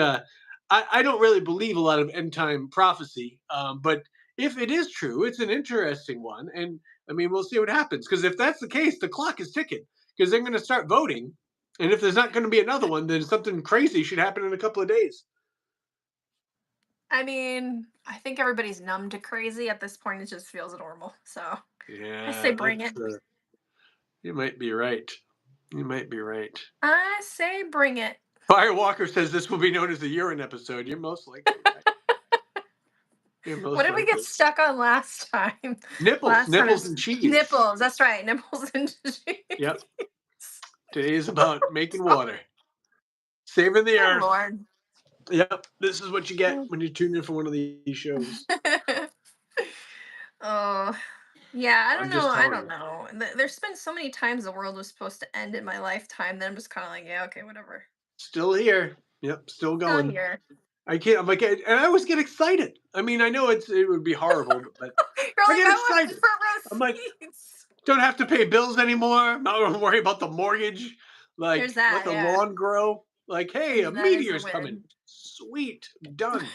S1: I don't really believe a lot of end time prophecy. But if it is true, it's an interesting one, and I mean, we'll see what happens. Because if that's the case, the clock is ticking. Because they're going to start voting, and if there's not going to be another one, then something crazy should happen in a couple of days.
S2: I mean, I think everybody's numb to crazy at this point. It just feels normal. So I say
S1: Yeah,
S2: bring it.
S1: you might be right. You might be right.
S2: I say bring it.
S1: Firewalker says this will be known as the urine episode. You're most likely right. You're
S2: What
S1: most
S2: did we get
S1: likely.
S2: stuck on last time?
S1: Nipples,
S2: Last time
S1: nipples
S2: is
S1: and cheese.
S2: nipples. That's right. Nipples and cheese.
S1: Yep. Today is about making water, saving the
S2: Good
S1: earth.
S2: Lord.
S1: Yep. This is what you get when you tune in for one of these shows.
S2: Oh, yeah. I don't
S1: I'm
S2: know.
S1: just
S2: I
S1: telling
S2: don't
S1: you.
S2: know. There's been so many times the world was supposed to end in my lifetime that I'm just kind of like, yeah, okay, whatever.
S1: Still here. Yep. Still
S2: Still
S1: going.
S2: here.
S1: I can't. I'm like, and I always get excited. I mean, I know it would be horrible, but
S2: You're
S1: I
S2: like,
S1: get
S2: I want
S1: excited.
S2: front row
S1: I'm like,
S2: seats.
S1: don't have to pay bills anymore. I'm not going to worry about the mortgage.
S2: There's
S1: Like, let
S2: that.
S1: the
S2: Yeah.
S1: lawn grow. Like,
S2: I
S1: hey, a
S2: mean, that is a
S1: meteor's coming.
S2: win.
S1: Sweet, done.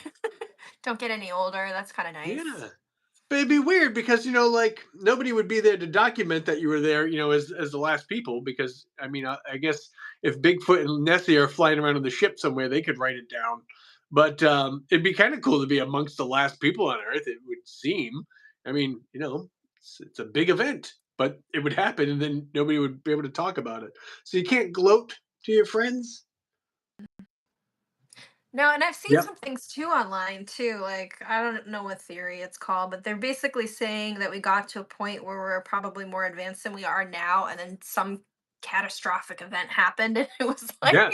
S2: Don't get any older. That's kind of nice.
S1: Yeah, but it'd be weird because like nobody would be there to document that you were there. As the last people. Because I mean, I guess if Bigfoot and Nessie are flying around on the ship somewhere, they could write it down. But it'd be kind of cool to be amongst the last people on Earth. It would seem. I mean, it's a big event, but it would happen, and then nobody would be able to talk about it. So you can't gloat to your friends.
S2: No, and I've seen
S1: Yep.
S2: some things too online too. Like, I don't know what theory it's called, but they're basically saying that we got to a point where we're probably more advanced than we are now, and then some catastrophic event happened, and it was like
S1: Yes.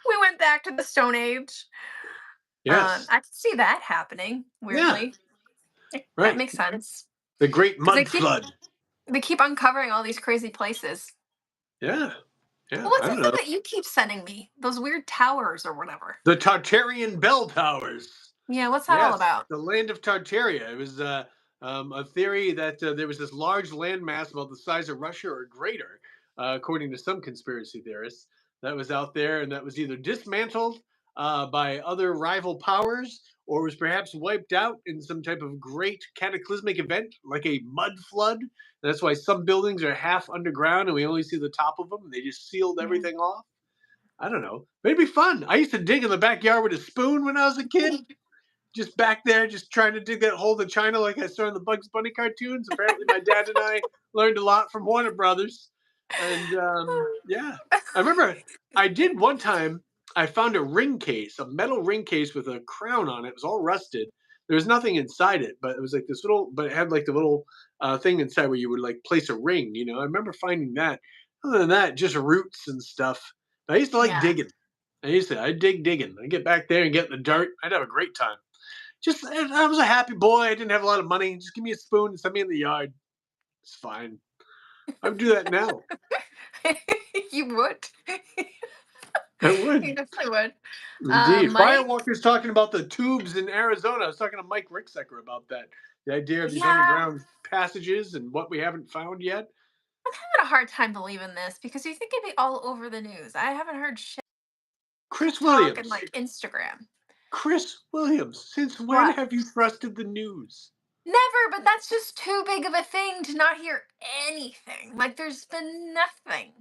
S2: we went back to the Stone Age.
S1: Yes.
S2: I could see that happening,
S1: Yeah.
S2: weirdly. That
S1: Right.
S2: makes sense.
S1: The Great
S2: Because
S1: Mud Flood.
S2: They keep uncovering all these crazy places.
S1: Yeah,
S2: Well,
S1: yeah.
S2: what's
S1: I
S2: the
S1: don't
S2: thing
S1: know.
S2: that you keep sending me? Those weird towers or whatever.
S1: The Tartarian bell towers.
S2: Yeah, what's that all
S1: Yes,
S2: about?
S1: the land of Tartaria. It was a theory that there was this large landmass about the size of Russia or greater, according to some conspiracy theorists, that was out there and that was either dismantled by other rival powers or was perhaps wiped out in some type of great cataclysmic event like a mud flood. That's why some buildings are half underground and we only see the top of them. They just sealed
S2: Yeah.
S1: everything off. I don't know. Maybe fun. I used to dig in the backyard with a spoon when I was a kid, just back there, just trying to dig that hole in China like I saw in the Bugs Bunny cartoons. Apparently, my dad and I learned a lot from Warner Brothers. And yeah, I remember I did one time. I found a ring case, a metal ring case with a crown on it. It was all rusted. There was nothing inside it, but it was like this little, but it had like the little thing inside where you would like place a ring. I remember finding that. Other than that, just roots and stuff. But I used to like
S2: Yeah.
S1: digging. I dig digging. I get back there and get in the dirt. I'd have a great time. Just I was a happy boy. I didn't have a lot of money. Just give me a spoon and send me in the yard. It's fine. I would do that now.
S2: You would.
S1: I
S2: You
S1: would.
S2: definitely would.
S1: Indeed.
S2: Mike?
S1: Firewalker's talking about the tubes in Arizona. I was talking to Mike Ricksecker about that. The idea of these
S2: Yeah,
S1: underground passages and what we haven't found yet.
S2: I'm having a hard time believing this because you think it'd be all over the news. I haven't heard shit.
S1: Chris
S2: TikTok and
S1: Williams.
S2: like Instagram.
S1: Chris Williams. Since when
S2: What?
S1: have you trusted the news?
S2: Never, but that's just too big of a thing to not hear anything. Like there's been nothing.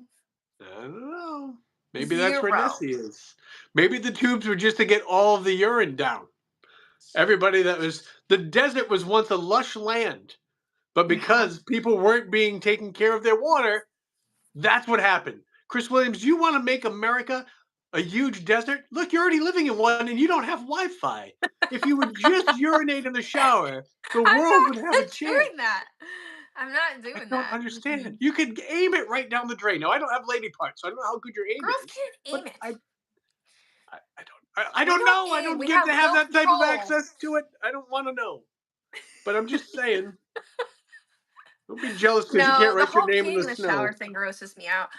S1: I don't know. Maybe that's where
S2: Zero.
S1: Nessie is. Maybe the tubes were just to get all of the urine down. Everybody that was the desert was once a lush land, but
S2: Yeah.
S1: because people weren't being taken care of their water, that's what happened. Chris Williams, you want to make America a huge desert? Look, you're already living in one and you don't have Wi-Fi. If you would just urinate in the shower, the
S2: I'm
S1: world
S2: not
S1: would have a
S2: doing
S1: chance.
S2: that. I'm not
S1: I
S2: doing
S1: don't
S2: that.
S1: understand.
S2: Mm-mm.
S1: You could aim it right down the drain. Now I don't have lady parts, so I don't know how good your aim
S2: Girls
S1: is,
S2: can't
S1: but
S2: aim it.
S1: I
S2: We
S1: don't
S2: don't
S1: know. I
S2: aim.
S1: don't
S2: We
S1: get
S2: have
S1: to have
S2: will
S1: that type of
S2: control.
S1: access to it. I don't want to know. But I'm just saying, don't be jealous because you can't
S2: No, the
S1: write your
S2: whole
S1: name in
S2: peeing
S1: the
S2: in the shower
S1: snow.
S2: thing grosses me out.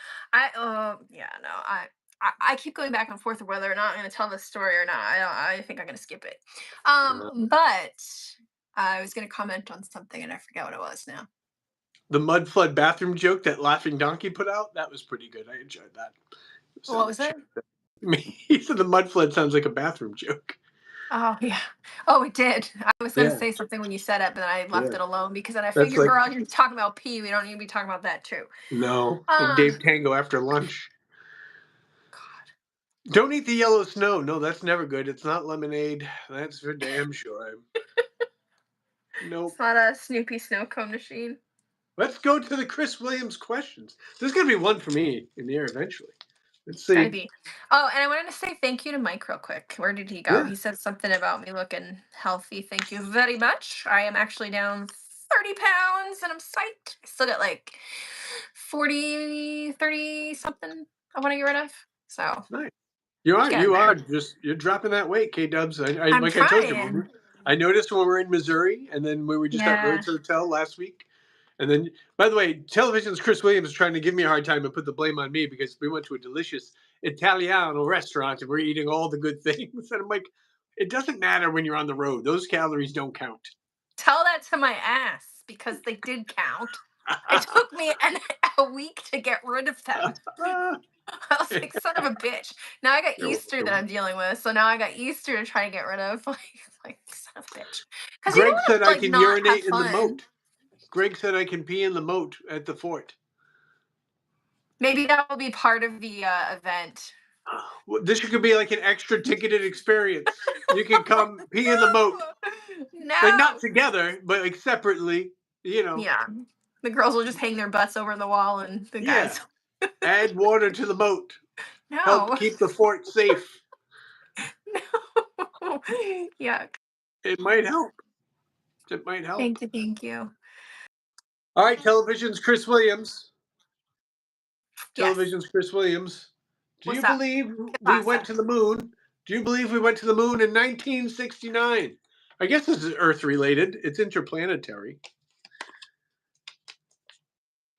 S2: Yeah, no, I keep going back and forth whether or not I'm going to tell this story or not. I think I'm going to skip it.
S1: Uh,
S2: But I was going to comment on something and I forget what it was now.
S1: the mud flood bathroom joke that Laughing Donkey put out, that was pretty good. I enjoyed that. It
S2: What
S1: sounded
S2: was it?
S1: cheap. He said the mud flood sounds like a bathroom joke.
S2: Oh yeah. Oh, it did. I was gonna
S1: Yeah,
S2: say something when you said it, but then I left
S1: yeah.
S2: it alone because then I
S1: That's
S2: figured
S1: like,
S2: we're all gonna be talking about pee. We don't need to be talking about that too.
S1: no, like
S2: Um,
S1: Dave Tango after lunch.
S2: God,
S1: Don't eat the yellow snow. No, that's never good. It's not lemonade. That's for damn sure.
S2: it's
S1: Nope.
S2: not a Snoopy snow cone machine.
S1: Let's go to the Chris Williams questions. There's going to be one for me in the air eventually. Let's
S2: It's gotta
S1: see.
S2: be. Oh, and I wanted to say thank you to Mike real quick. Where did he go?
S1: Yeah,
S2: He said something about me looking healthy. Thank you very much. I am actually down 30 pounds and I'm psyched. I still got like 40, 30 something I want to get rid of. So
S1: nice. You are,
S2: getting
S1: you are
S2: there.
S1: just you're dropping that weight, K Dubs.
S2: I'm
S1: Like I told you,
S2: trying.
S1: I noticed when we were in Missouri, and then we were just at
S2: Yeah.
S1: Rhodes Hotel last week. And then, by the way, television's Chris Williams is trying to give me a hard time and put the blame on me because we went to a delicious Italiano restaurant and we're eating all the good things. And I'm like, it doesn't matter when you're on the road; those calories don't count.
S2: Tell that to my ass because they did count. It took me a week to get rid of them. I was like, son of a bitch. Now I got
S1: You're
S2: Easter that
S1: welcome.
S2: I'm dealing with. So now I got Easter to try to get rid of. Like son of a bitch. Because you don't
S1: Greg
S2: want
S1: said
S2: to
S1: I
S2: like
S1: can
S2: not have
S1: urinate in the
S2: fun.
S1: moat. Greg said I can pee in the moat at the fort.
S2: Maybe that will be part of the event.
S1: Well, this could be like an extra ticketed experience. You can come pee in the moat,
S2: No.
S1: like not
S2: No.
S1: together, but like separately. You know,
S2: Yeah. The girls will just hang their butts over the wall and the
S1: yeah.
S2: guys.
S1: Add water to the moat. Help
S2: No.
S1: keep the fort safe.
S2: No. Yuck.
S1: It might help. It might help.
S2: Thank you. Thank you.
S1: All right, television's Chris Williams.
S2: Yes.
S1: Television's Chris Williams. Do you
S2: What's up?
S1: believe
S2: ¿Qué
S1: we went
S2: pasa?
S1: to the moon? Do you believe we went to the moon in 1969? I guess this is Earth related. It's interplanetary.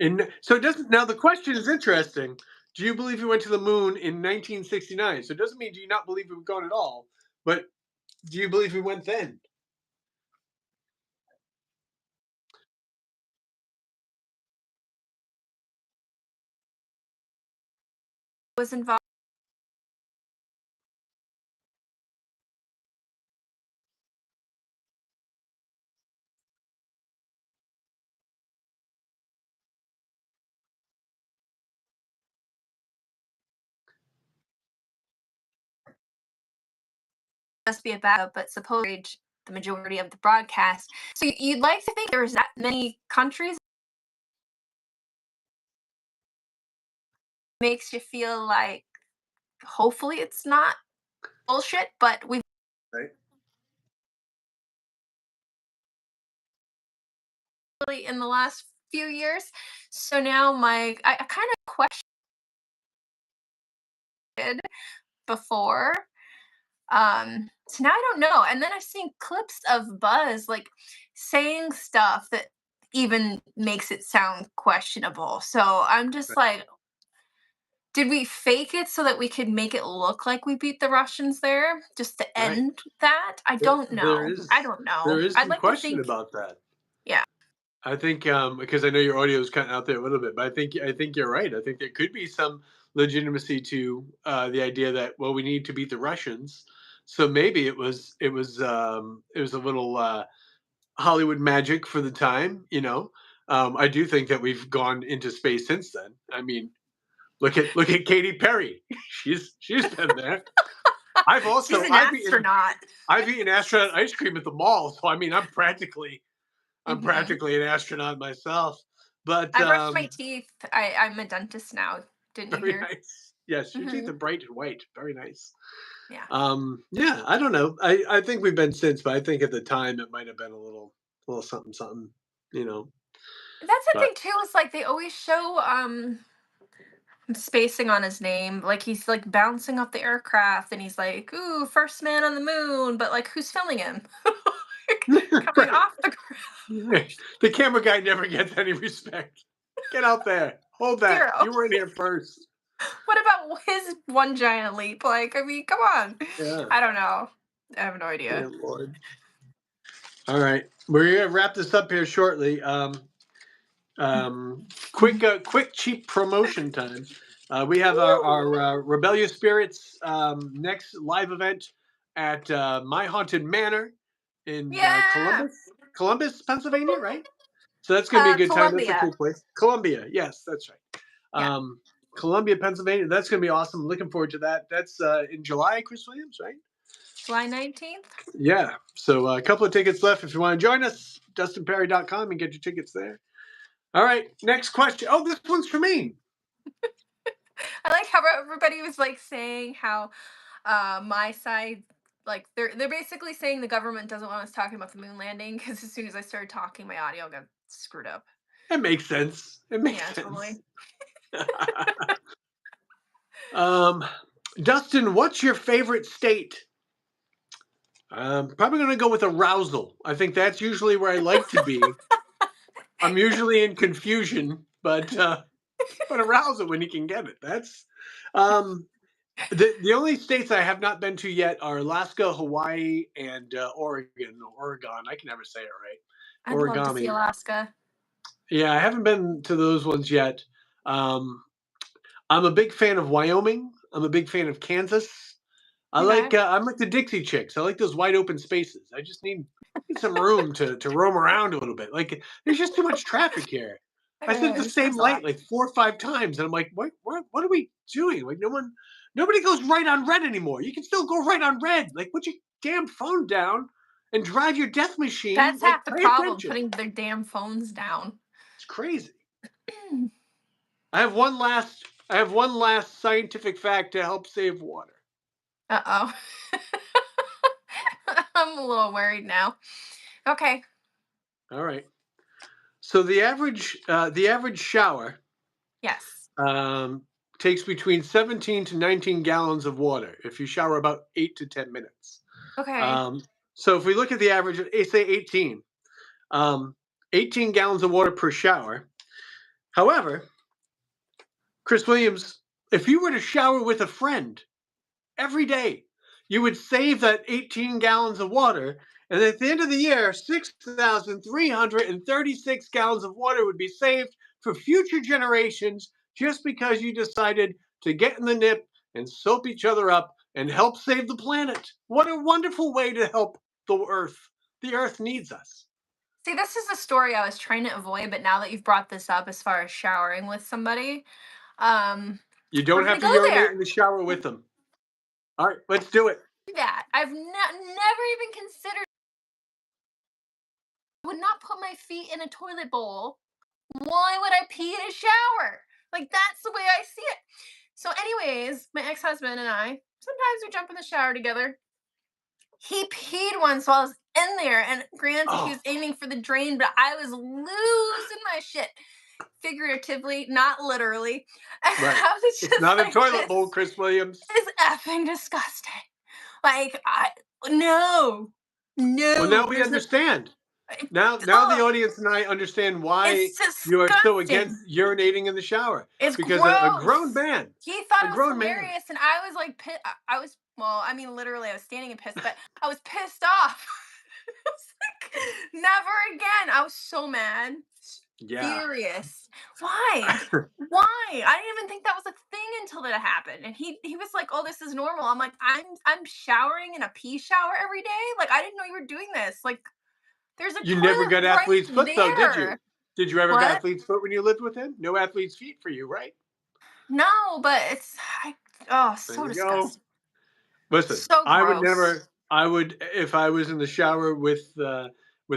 S1: And so it doesn't. Now the question is interesting. Do you believe we went to the moon in 1969? So it doesn't mean do you not believe we've gone at all, but do you believe we went then?
S2: Was involved. Must be a backup, but supposedly the majority of the broadcast. So you'd like to think there's that many countries makes you feel like hopefully it's not bullshit, but we've
S1: Right.
S2: really in the last few years. So now I kind of questioned before. So now I don't know. And then I've seen clips of Buzz like saying stuff that even makes it sound questionable. So I'm just
S1: Right.
S2: like, did we fake it so that we could make it look like we beat the Russians there just to
S1: Right.
S2: end that? I
S1: There,
S2: don't
S1: there
S2: know. I
S1: is
S2: don't
S1: there
S2: know.
S1: is
S2: I'd
S1: some
S2: like to
S1: question
S2: think,
S1: about that.
S2: yeah,
S1: I think because I know your audio is cutting out there a little bit, but I think you're right. I think there could be some legitimacy to the idea that well we need to beat the Russians, so maybe it was a little Hollywood magic for the time. I do think that we've gone into space since then. I mean, look at Katy Perry. She's been there. I've
S2: she's
S1: also
S2: an astronaut.
S1: I've eaten astronaut ice cream at the mall, so I mean I'm
S2: Hmm.
S1: practically an astronaut myself. But
S2: I brushed my teeth. I'm a dentist now. Didn't you
S1: very
S2: hear?
S1: nice. Yes, your teeth
S2: Hmm.
S1: are bright and white. Very nice.
S2: Yeah.
S1: Yeah, I don't know. I think we've been since, but I think at the time it might have been a little something something, you know.
S2: That's the
S1: But
S2: thing too, is like they always show I'm spacing on his name. Like he's like bouncing off the aircraft and he's like, ooh, first man on the moon, but like who's filming him? Like, coming
S1: right.
S2: off the
S1: Right. The camera guy never gets any respect. Get out there. Hold that.
S2: zero.
S1: You were in here first.
S2: What about his one giant leap? Like, I mean, come on.
S1: Yeah.
S2: I don't know. I have no idea.
S1: Yeah, Lord. All right. We're gonna wrap this up here shortly. Quick, cheap promotion time. We have our Rebellious Spirits next live event at My Haunted Manor in
S2: Yeah.
S1: Columbus, Pennsylvania, right? So that's going to be a good time. That's a
S2: Columbia.
S1: cool place. Columbia, yes, that's right.
S2: Yeah.
S1: Um, Columbia, Pennsylvania. That's going to be awesome. Looking forward to that. That's in July, Chris Williams, right?
S2: July 19th.
S1: Yeah. So a couple of tickets left. If you want to join us, DustinPerry.com and get your tickets there. All right. Next question. Oh, this one's for me.
S2: I like how everybody was like saying how my side like they're basically saying the government doesn't want us talking about the moon landing because as soon as I started talking my audio got screwed up.
S1: It makes sense. It makes
S2: Yeah,
S1: sense.
S2: totally.
S1: um, Dustin, what's your favorite state? Probably going to go with arousal. I think that's usually where I like to be. I'm usually in confusion, but arousal when you can get it. That's um, the only states I have not been to yet are Alaska, Hawaii, and Oregon. Oregon. I can never say it right.
S2: I'd love to see
S1: Origami.
S2: Alaska.
S1: Yeah, I haven't been to those ones yet. Um, I'm a big fan of Wyoming. I'm a big fan of Kansas.
S2: Okay.
S1: I'm like the Dixie Chicks. I like those wide open spaces. I just need some room to roam around a little bit. Like there's just too much traffic here. I said the
S2: Just
S1: same
S2: that's a lot.
S1: light like 4 or 5 times, and I'm like, what are we doing? Like nobody goes right on red anymore. You can still go right on red. Like put your damn phone down and drive your death machine.
S2: That's
S1: Like
S2: half the
S1: pay
S2: problem,
S1: attention.
S2: putting their damn phones down.
S1: It's crazy. I have one last scientific fact to help save water.
S2: Uh-oh. I'm a little worried now. Okay.
S1: All right. So the average shower
S2: Yes.
S1: um, takes between 17 to 19 gallons of water if you shower about 8 to 10 minutes.
S2: Okay.
S1: Um, so if we look at the average, say um, 18 gallons of water per shower. However, Chris Williams, if you were to shower with a friend every day, you would save that 18 gallons of water. And at the end of the year, 6,336 gallons of water would be saved for future generations just because you decided to get in the nip and soap each other up and help save the planet. What a wonderful way to help the earth. The earth needs us.
S2: See, this is the story I was trying to avoid, but now that you've brought this up as far as showering with somebody, um,
S1: You
S2: we're
S1: don't
S2: gonna
S1: have to
S2: go
S1: urinate in
S2: there.
S1: the shower with them. All right, let's do it.
S2: Do that. I've never even considered. Would not put my feet in a toilet bowl. Why would I pee in a shower? Like that's the way I see it. So, anyways, my ex-husband and I sometimes we jump in the shower together. He peed once while I was in there, and granted, he
S1: Oh,
S2: was aiming for the drain, but I was losing my shit, figuratively, not literally. And
S1: right.
S2: I was
S1: It's
S2: just
S1: not a
S2: like,
S1: toilet
S2: "This
S1: bowl, Chris Williams.
S2: is effing disgusting." Like, no,
S1: Well, now
S2: no,
S1: we
S2: there's no.
S1: understand. Now the
S2: Ugh,
S1: audience and I understand why
S2: it's
S1: you are so
S2: disgusting.
S1: against urinating in the shower.
S2: It's
S1: Because a grown
S2: gross.
S1: man,
S2: He thought
S1: a
S2: it was
S1: grown man,
S2: hilarious, and I was like, I was, well, I mean, literally, I was standing and pissed, but I was pissed off. I was like, never again. I was so mad,
S1: yeah.
S2: furious. Why? Why? I didn't even think that was a thing until that happened. And he was like, "Oh, this is normal." I'm like, I'm showering in a pee shower every day. Like, I didn't know you were doing this. Like, there's a
S1: You never
S2: toilet
S1: got
S2: right
S1: athlete's foot though, did you?
S2: there.
S1: Did you ever get
S2: What?
S1: athlete's foot when you lived with him? No athlete's feet for you, right?
S2: No, but oh,
S1: There
S2: so
S1: you go.
S2: disgusting.
S1: Listen,
S2: So
S1: I would
S2: gross.
S1: never. I would if I was in the shower with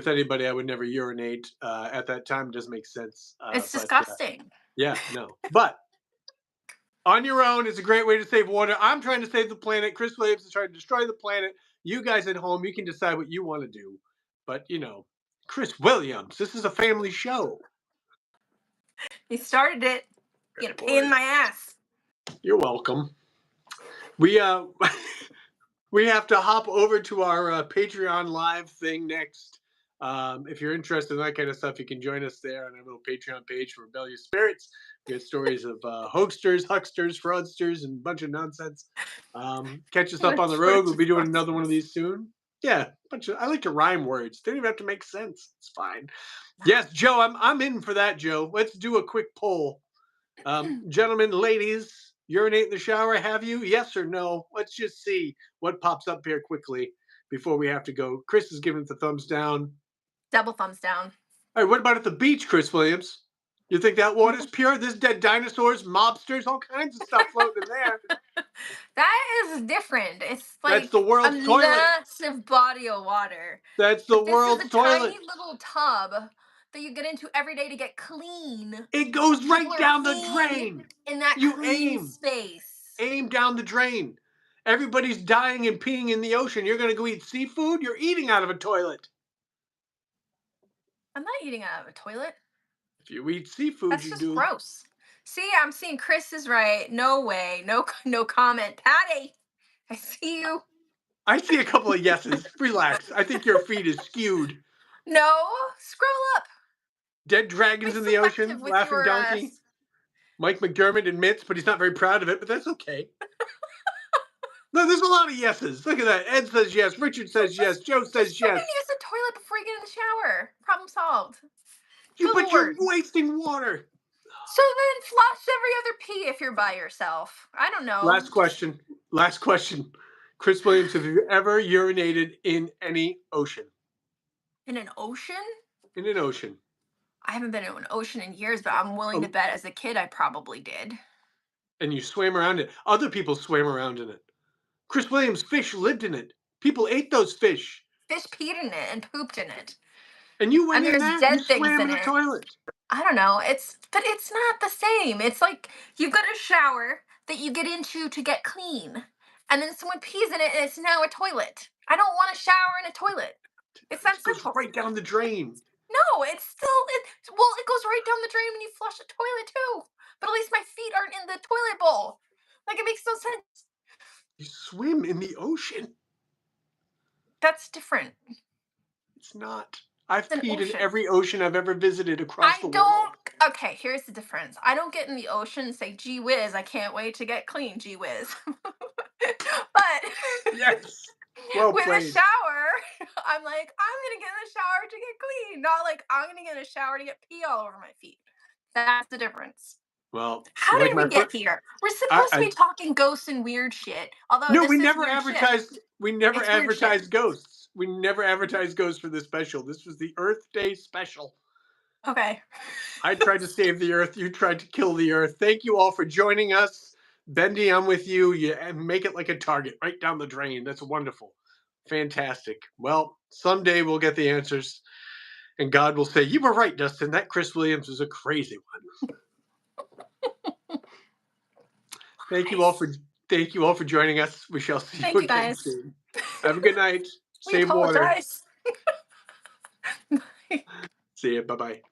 S1: anybody. I would never urinate at that time. It doesn't make sense.
S2: It's
S1: But
S2: disgusting.
S1: yeah, no. But on your own is a great way to save water. I'm trying to save the planet. Chris Williams is trying to destroy the planet. You guys at home, you can decide what you want to do. But Chris Williams, this is a family show.
S2: He started it.
S1: Good
S2: Get a pain in
S1: Lord.
S2: my ass.
S1: You're welcome. We we have to hop over to our Patreon live thing next. If you're interested in that kind of stuff, you can join us there on our little Patreon page for Rebellious Spirits. We have stories of hoaxsters, hucksters, fraudsters, and a bunch of nonsense. Catch us up on the road. We'll be doing another one of these soon. Yeah, I like to rhyme words. They don't even have to make sense. It's fine. Yes, Joe, I'm in for that, Joe. Let's do a quick poll. Gentlemen, ladies, urinate in the shower, have you? Yes or no? Let's just see what pops up here quickly before we have to go. Chris is giving it the thumbs down.
S2: Double thumbs down.
S1: All right, what about at the beach, Chris Williams? You think that water's pure? There's dead dinosaurs, mobsters, all kinds of stuff floating in there.
S2: That is different. It's
S1: That's
S2: like
S1: the
S2: a
S1: world's toilet.
S2: massive body of water.
S1: That's the
S2: But this is
S1: world's
S2: a tiny
S1: toilet.
S2: little tub that you get into every day to get clean.
S1: It goes
S2: People
S1: right
S2: are
S1: down the
S2: peeing
S1: drain.
S2: in that
S1: You
S2: clean
S1: aim,
S2: space.
S1: aim down the drain. Everybody's dying and peeing in the ocean. You're going to go eat seafood? You're eating out of a toilet.
S2: I'm not eating out of a toilet.
S1: If you eat seafood,
S2: That's
S1: you
S2: just
S1: do.
S2: gross. See, I'm seeing Chris is right. No way. No, no comment. Patty, I see you.
S1: I see a couple of yeses. Relax. I think your feed is skewed.
S2: No, scroll up.
S1: Dead
S2: Be
S1: dragons in the
S2: selective
S1: ocean,
S2: with
S1: laughing
S2: your
S1: donkey. Mike McDermott admits, but he's not very proud of it, but that's okay. No, there's a lot of yeses. Look at that. Ed says yes. Richard says yes. Joe
S2: just
S1: says
S2: fucking
S1: yes.
S2: use the toilet before you get in the shower. Problem solved.
S1: But
S2: Good
S1: you're
S2: lord.
S1: wasting water.
S2: So then flush every other pee if you're by yourself. I don't know.
S1: Last question. Last question. Chris Williams, have you ever urinated in any ocean?
S2: In an ocean?
S1: In an ocean.
S2: I haven't been in an ocean in years, but I'm willing to
S1: Oh,
S2: bet as a kid I probably did.
S1: and you swam around it. Other people swam around in it. Chris Williams' fish lived in it. People ate those fish.
S2: Fish peed in it and pooped in it.
S1: And you went
S2: And
S1: in
S2: there's
S1: there? You
S2: dead things
S1: swam in
S2: in
S1: the
S2: it.
S1: toilet.
S2: I don't know. But it's not the same. It's like you've got a shower that you get into to get clean. And then someone pees in it and it's now a toilet. I don't want to shower in a toilet. It's
S1: It
S2: that
S1: just goes
S2: simple.
S1: right down the drain.
S2: No, it's still well, it goes right down the drain when you flush the toilet too. But at least my feet aren't in the toilet bowl. Like it makes no sense.
S1: You swim in the ocean.
S2: That's different.
S1: It's not. I've
S2: It's an
S1: peed in
S2: ocean.
S1: every ocean I've ever visited across
S2: I
S1: the
S2: don't
S1: world.
S2: Okay, here's the difference. I don't get in the ocean and say, "Gee whiz, I can't wait to get clean, gee whiz." But
S1: Yes. Well
S2: with a
S1: played.
S2: shower, I'm like, "I'm gonna get in the shower to get clean," not like, "I'm gonna get in a shower to get pee all over my feet." That's the difference.
S1: Well,
S2: How
S1: like
S2: did
S1: my
S2: we get
S1: friend,
S2: here? We're
S1: I,
S2: supposed to
S1: I
S2: be talking ghosts and weird shit, although
S1: no, we
S2: this is
S1: never
S2: weird shit.
S1: advertised. We never
S2: It's weird shit.
S1: advertised ghosts. We never advertised ghosts for this special. This was the Earth Day special.
S2: Okay.
S1: I tried to save the Earth. You tried to kill the Earth. Thank you all for joining us. Bendy, I'm with you. You and make it like a target right down the drain. That's wonderful. Fantastic. Well, someday we'll get the answers, and God will say, "You were right, Dustin. That Chris Williams is a crazy one." Thank you all
S2: Nice.
S1: for thank you all for joining us. We shall see you
S2: Thank you
S1: again
S2: guys.
S1: soon. Have a good night.
S2: We
S1: Save water.
S2: apologize.
S1: See you. Bye bye.